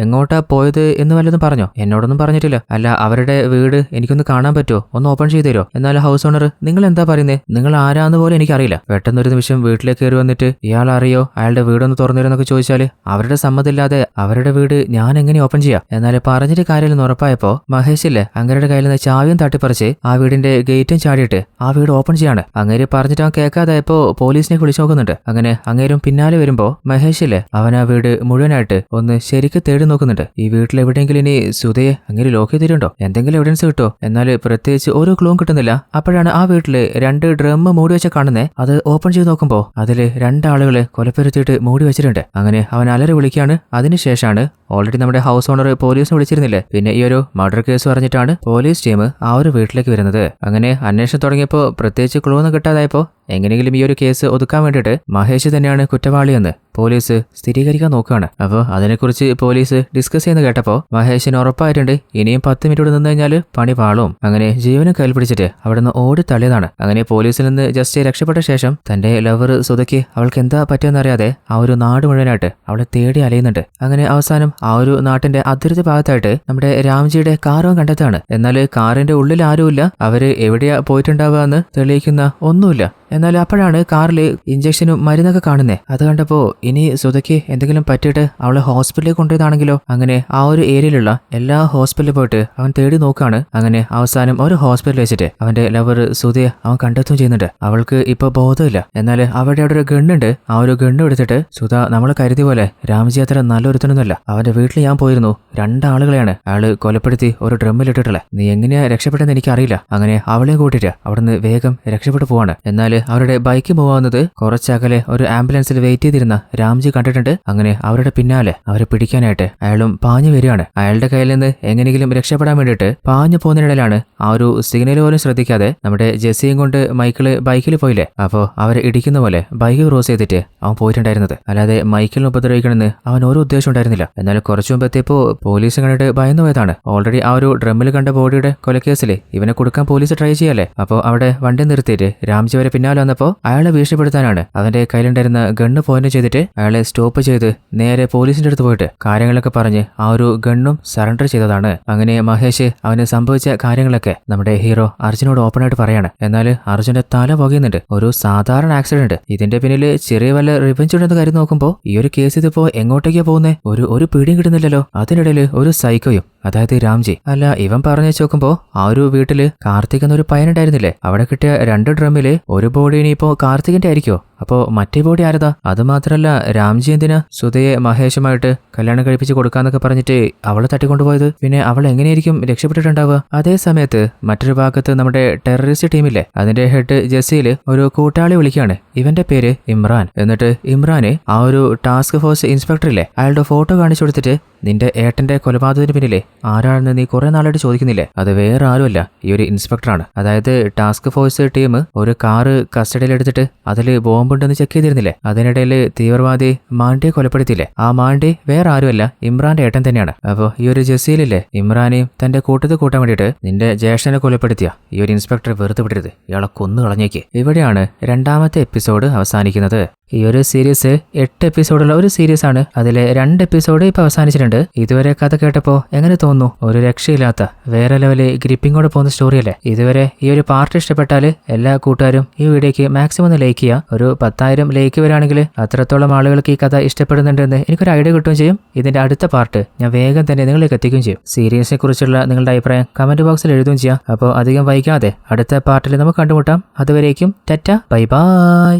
S1: എങ്ങോട്ടാ പോയത് എന്ന് വല്ലതും പറഞ്ഞോ? എന്നോടൊന്നും പറഞ്ഞിട്ടില്ല. അല്ല അവരുടെ വീട് എനിക്കൊന്ന് കാണാൻ പറ്റുമോ, ഒന്ന് ഓപ്പൺ ചെയ്ത് തരുമോ? എന്നാൽ ഹൗസ് ഓണർ നിങ്ങൾ എന്താ പറയുന്നേ, നിങ്ങൾ ആരാന്ന് പോലും എനിക്കറിയില്ല. പെട്ടെന്നൊരു നിമിഷം വീട്ടിലേക്ക് കയറി വന്നിട്ട് ഇയാൾ അറിയോ അയാളുടെ വീടൊന്ന് തുറന്നു തരുന്നൊക്കെ ചോദിച്ചാൽ അവരുടെ സമ്മതമില്ലാതെ അവരുടെ വീട് ഞാൻ എങ്ങനെ ഓപ്പൺ ചെയ്യാം? എന്നാൽ പറഞ്ഞിട്ട് കാര്യമില്ലെന്ന് ഉറപ്പായപ്പോ മഹേഷില്ലേ അങ്ങേരുടെ കയ്യിൽ നിന്ന് ചാവിയും തട്ടിപ്പറിച്ച് ആ വീടിന്റെ ഗേറ്റും ചാടിയിട്ട് ആ വീട് ഓപ്പൺ ചെയ്യാണ്. അങ്ങേര് പറഞ്ഞിട്ട് അവൻ കേൾക്കാതായപ്പോ പോലീസിനെ വിളിച്ചു നോക്കുന്നുണ്ട്. അങ്ങനെ അങ്ങേരും പിന്നാലെ വരുമ്പോ മഹേഷില്ലേ അവൻ ആ വീട് മുഴുവനായിട്ട് ഒന്ന് ശരിക്ക് തേടി നോക്കുന്നുണ്ട്. ഈ വീട്ടിൽ എവിടെയെങ്കിലും ഇനി സുധയെ അങ്ങനെ ലോക്ക് ചെയ്തിട്ടുണ്ടോ, എന്തെങ്കിലും എവിഡൻസ് കിട്ടോ? എന്നാൽ പ്രത്യേകിച്ച് ഒരു ക്ലൂവും കിട്ടുന്നില്ല. അപ്പോഴാണ് ആ വീട്ടില് 2 ഡ്രം മൂടി വെച്ച കാണുന്നേ. അത് ഓപ്പൺ ചെയ്ത് നോക്കുമ്പോ അതില് 2 ആളുകളെ കൊലപ്പെടുത്തിയിട്ട് മൂടി വെച്ചിട്ടുണ്ട്. അങ്ങനെ അവൻ അലറി വിളിക്കുകയാണ്. അതിനുശേഷമാണ് ഓൾറെഡി നമ്മുടെ ഹൗസ് ഓണർ പോലീസിനെ വിളിച്ചിരുന്നില്ലേ, പിന്നെ ഈ ഒരു മർഡർ കേസ് പറഞ്ഞിട്ടാണ് പോലീസ് ടീം ആ ഒരു വീട്ടിലേക്ക് വരുന്നത്. അങ്ങനെ അന്വേഷണം തുടങ്ങിയപ്പോൾ പ്രത്യേകിച്ച് ക്ലൂ ഒന്നും കിട്ടാതായപ്പോ എങ്ങനെയെങ്കിലും ഈ ഒരു കേസ് ഒതുക്കാൻ വേണ്ടിയിട്ട് മഹേഷ് തന്നെയാണ് കുറ്റവാളിയെന്ന് പോലീസ് സ്ഥിരീകരിക്കാൻ നോക്കുകയാണ്. അപ്പോൾ അതിനെക്കുറിച്ച് പോലീസ് ഡിസ്കസ് ചെയ്യുന്ന കേട്ടപ്പോൾ മഹേഷിന് ഉറപ്പായിട്ടുണ്ട് ഇനിയും 10 മിനിറ്റ് നിന്ന് കഴിഞ്ഞാൽ പണി പാളും. അങ്ങനെ ജീവനും കയ്യിൽ പിടിച്ചിട്ട് അവിടെ നിന്ന് ഓടി തള്ളിയതാണ്. അങ്ങനെ പോലീസിൽ നിന്ന് ജസ്റ്റ് രക്ഷപ്പെട്ട ശേഷം തന്റെ ലവർ സുധയ്ക്ക് അവൾക്ക് എന്താ പറ്റിയെന്നറിയാതെ ആ ഒരു നാട് മുഴുവനായിട്ട് അവളെ തേടി അലയുന്നുണ്ട്. അങ്ങനെ അവസാനം ആ ഒരു നാട്ടിന്റെ അതിർത്തി ഭാഗത്തായിട്ട് നമ്മുടെ രാംജിയുടെ കാറും കണ്ടെത്താണ്. എന്നാൽ കാറിന്റെ ഉള്ളിൽ ആരുമില്ല. അവര് എവിടെയാ പോയിട്ടുണ്ടാവുക എന്ന് തെളിയിക്കുന്ന ഒന്നുമില്ല. എന്നാൽ അപ്പോഴാണ് കാറിൽ ഇഞ്ചക്ഷനും മരുന്നൊക്കെ കാണുന്നേ. അത് കണ്ടപ്പോ ഇനി സുധയ്ക്ക് എന്തെങ്കിലും പറ്റിയിട്ട് അവളെ ഹോസ്പിറ്റലിൽ കൊണ്ടുപോയതാണെങ്കിലോ? അങ്ങനെ ആ ഒരു ഏരിയയിലുള്ള എല്ലാ ഹോസ്പിറ്റലിൽ പോയിട്ട് അവൻ തേടി നോക്കാണ്. അങ്ങനെ അവസാനം ഒരു ഹോസ്പിറ്റലിൽ വെച്ചിട്ട് അവന്റെ ലവർ സുധയെ അവൻ കണ്ടെത്തുകയും ചെയ്യുന്നുണ്ട്. അവൾക്ക് ഇപ്പൊ ബോധമില്ല. എന്നാൽ അവിടെ ഒരു ഗണ്ണുണ്ട്. ആ ഒരു ഗണ്ണ് എടുത്തിട്ട് സുധ നമ്മൾ കരുതിയ പോലെ രാംജി അത്ര നല്ലൊരുത്തനൊന്നുമല്ല. അവന്റെ വീട്ടിൽ ഞാൻ പോയിരുന്നു. 2 ആളുകളെയാണ് അയാള് കൊലപ്പെടുത്തി ഒരു ഡ്രമ്മിലിട്ടിട്ടുള്ളത്. നീ എങ്ങനെയാ രക്ഷപ്പെട്ടെന്ന് എനിക്കറിയില്ല. അങ്ങനെ അവളെയും കൂട്ടിട്ട് അവിടുന്ന് വേഗം രക്ഷപ്പെട്ടു പോവാണ്. എന്നാൽ അവരുടെ ബൈക്ക് പോവാവുന്നത് കുറച്ചകലെ ഒരു ആംബുലൻസിൽ വെയിറ്റ് ചെയ്തിരുന്ന രാംജി കണ്ടിട്ടുണ്ട്. അങ്ങനെ അവരുടെ പിന്നാലെ അവരെ പിടിക്കാനായിട്ട് അയാളും പാഞ്ഞു വരികയാണ്. അയാളുടെ കയ്യിൽ നിന്ന് എങ്ങനെയെങ്കിലും രക്ഷപ്പെടാൻ വേണ്ടിയിട്ട് പാഞ്ഞു പോകുന്നതിനിടയിലാണ് ആ ഒരു സിഗ്നൽ പോലും ശ്രദ്ധിക്കാതെ നമ്മുടെ ജെസ്സിയും കൊണ്ട് മൈക്കിള് ബൈക്കിൽ പോയില്ലേ, അപ്പോൾ അവരെ ഇടിക്കുന്ന പോലെ ബൈക്ക് ക്രോസ് ചെയ്തിട്ട് അവൻ പോയിട്ടുണ്ടായിരുന്നത്. അല്ലാതെ മൈക്കിളിനെ ഉപദ്രവിക്കണമെന്ന് അവൻ ഒരു ഉദ്ദേശം ഉണ്ടായിരുന്നില്ല. എന്നാൽ കുറച്ചു മുമ്പ് എത്തിയപ്പോൾ പോലീസ് കണ്ടിട്ട് ഭയന്നു പോയതാണ്. ഓൾറെഡി ആ ഒരു ഡ്രമ്മിൽ കണ്ട ബോഡിയുടെ കൊലക്കേസിൽ ഇവനെ കൊടുക്കാൻ പോലീസ് ട്രൈ ചെയ്യല്ലേ. അപ്പോൾ അവിടെ വണ്ടി നിർത്തിയിട്ട് രാംജി വരെ പിന്നാലെ വന്നപ്പോൾ അയാളെ ഭീഷണിപ്പെടുത്താനാണ് അവന്റെ കയ്യിലുണ്ടായിരുന്ന ഗണ്ണ് പോയിന്റ് ചെയ്തിട്ട് അയാളെ സ്റ്റോപ്പ് ചെയ്ത് നേരെ പോലീസിന്റെ അടുത്ത് പോയിട്ട് കാര്യങ്ങളൊക്കെ പറഞ്ഞ് ആ ഒരു ഗണ്ണും സറണ്ടർ ചെയ്തതാണ്. അങ്ങനെ മഹേഷ് അവന് സംഭവിച്ച കാര്യങ്ങളൊക്കെ നമ്മുടെ ഹീറോ അർജുനോട് ഓപ്പൺ ആയിട്ട് പറയാണ്. എന്നാൽ അർജുന്റെ തല പുകയുന്നുണ്ട്. ഒരു സാധാരണ ആക്സിഡന്റ്, ഇതിന്റെ പിന്നിൽ ചെറിയ വല്ല റിവെഞ്ച് ഉണ്ടെന്ന് കാര്യം നോക്കുമ്പോൾ ഈ ഒരു കേസ് ഇതിപ്പോ എങ്ങോട്ടേക്കാ പോകുന്നേ? ഒരു പിടിയും കിട്ടുന്നില്ലല്ലോ. അതിനിടയിൽ ഒരു സൈക്കോയും, അതായത് രാംജി. അല്ല ഇവൻ പറഞ്ഞു നോക്കുമ്പോ ആ ഒരു വീട്ടില് കാർത്തിക് എന്നൊരു പയ്യനുണ്ടായിരുന്നില്ലേ, അവിടെ കിട്ടിയ 2 ഡ്രമ്മില് ഒരു ബോഡി ഇനിയിപ്പോ കാർത്തികിന്റെ ആയിരിക്കോ? അപ്പോ മറ്റേ ബോഡി ആരതാ? അത് മാത്രല്ല രാംജി എന്തിനാ സുധയെ മഹേഷുമായിട്ട് കല്യാണം കഴിപ്പിച്ച് കൊടുക്കാന്നൊക്കെ പറഞ്ഞിട്ട് അവളെ തട്ടിക്കൊണ്ടുപോയത്? പിന്നെ അവൾ എങ്ങനെയായിരിക്കും രക്ഷപ്പെട്ടിട്ടുണ്ടാവുക? അതേ സമയത്ത് മറ്റൊരു ഭാഗത്ത് നമ്മുടെ ടെററിസ്റ്റ് ടീമില്ലേ, അതിന്റെ ഹെഡ് ജെസ്സിയിൽ ഒരു കൂട്ടാളി വിളിക്കുകയാണ്. ഇവന്റെ പേര് ഇമ്രാൻ. എന്നിട്ട് ഇമ്രാന് ആ ഒരു ടാസ്ക് ഫോഴ്സ് ഇൻസ്പെക്ടർ ഇല്ലേ, അയാളുടെ ഫോട്ടോ കാണിച്ചു കൊടുത്തിട്ട് നിന്റെ ഏട്ടന്റെ കൊലപാതകത്തിന് പിന്നിലെ ആരാണെന്ന് നീ കുറെ നാളായിട്ട് ചോദിക്കുന്നില്ലേ, അത് വേറെ ആരുമല്ല ഈ ഒരു ഇൻസ്പെക്ടറാണ്. അതായത് ടാസ്ക് ഫോഴ്സ് ടീം ഒരു കാറ് കസ്റ്റഡിയിൽ എടുത്തിട്ട് അതിൽ ബോംബ് ബോംബുണ്ടെന്ന് ചെക്ക് ചെയ്തിരുന്നില്ലേ? അതിനിടയിൽ തീവ്രവാദി മാണ്ടിയെ കൊലപ്പെടുത്തിയില്ലേ? ആ മാണ്ടി വേറെ ആരുമല്ല, ഇമ്രാന്റെ ഏട്ടൻ തന്നെയാണ്. അപ്പോൾ ഈ ഒരു ജസീലില്ലേ, ഇമ്രാനെയും തന്റെ കൂട്ടത്തിൽ കൂട്ടാൻ വേണ്ടിയിട്ട് നിന്റെ ജ്യേഷ്ഠനെ കൊലപ്പെടുത്തിയ ഈ ഒരു ഇൻസ്പെക്ടറെ വെറുതെ വിടരുത്, ഇയാളെ കൊന്നു കളഞ്ഞേക്ക്. ഇവിടെയാണ് രണ്ടാമത്തെ എപ്പിസോഡ് അവസാനിക്കുന്നത്. ഈ ഒരു സീരീസ് 8 എപ്പിസോഡുള്ള ഒരു സീരീസ് ആണ്. അതിലെ 2 എപ്പിസോഡ് ഇപ്പൊ അവസാനിച്ചിട്ടുണ്ട്. ഇതുവരെ കഥ കേട്ടപ്പോ എങ്ങനെ തോന്നുന്നു? ഒരു രക്ഷയില്ലാത്ത വേറെ ലെവല് ഗ്രിപ്പിങ്ങോടെ പോകുന്ന സ്റ്റോറിയല്ലേ? ഇതുവരെ ഈ ഒരു പാർട്ട് ഇഷ്ടപ്പെട്ടാല് എല്ലാ കൂട്ടുകാരും ഈ വീഡിയോക്ക് മാക്സിമം ഒന്ന് ലൈക്ക് ചെയ്യുക. ഒരു 10,000 ലൈക്ക് വരാണെങ്കിൽ അത്രത്തോളം ആളുകൾക്ക് ഈ കഥ ഇഷ്ടപ്പെടുന്നുണ്ടെന്ന് എനിക്കൊരു ഐഡിയ കിട്ടുകയും ചെയ്യും. ഇതിന്റെ അടുത്ത പാർട്ട് ഞാൻ വേഗം തന്നെ നിങ്ങളിലേക്ക് എത്തിക്കുകയും ചെയ്യും. സീരീസിനെ കുറിച്ചുള്ള നിങ്ങളുടെ അഭിപ്രായം കമന്റ് ബോക്സിൽ എഴുതുകയും ചെയ്യാം. അപ്പോൾ അധികം വൈകാതെ അടുത്ത പാർട്ടിൽ നമുക്ക് കണ്ടുമുട്ടാം. അതുവരേക്കും ടാറ്റ, ബൈ ബൈ.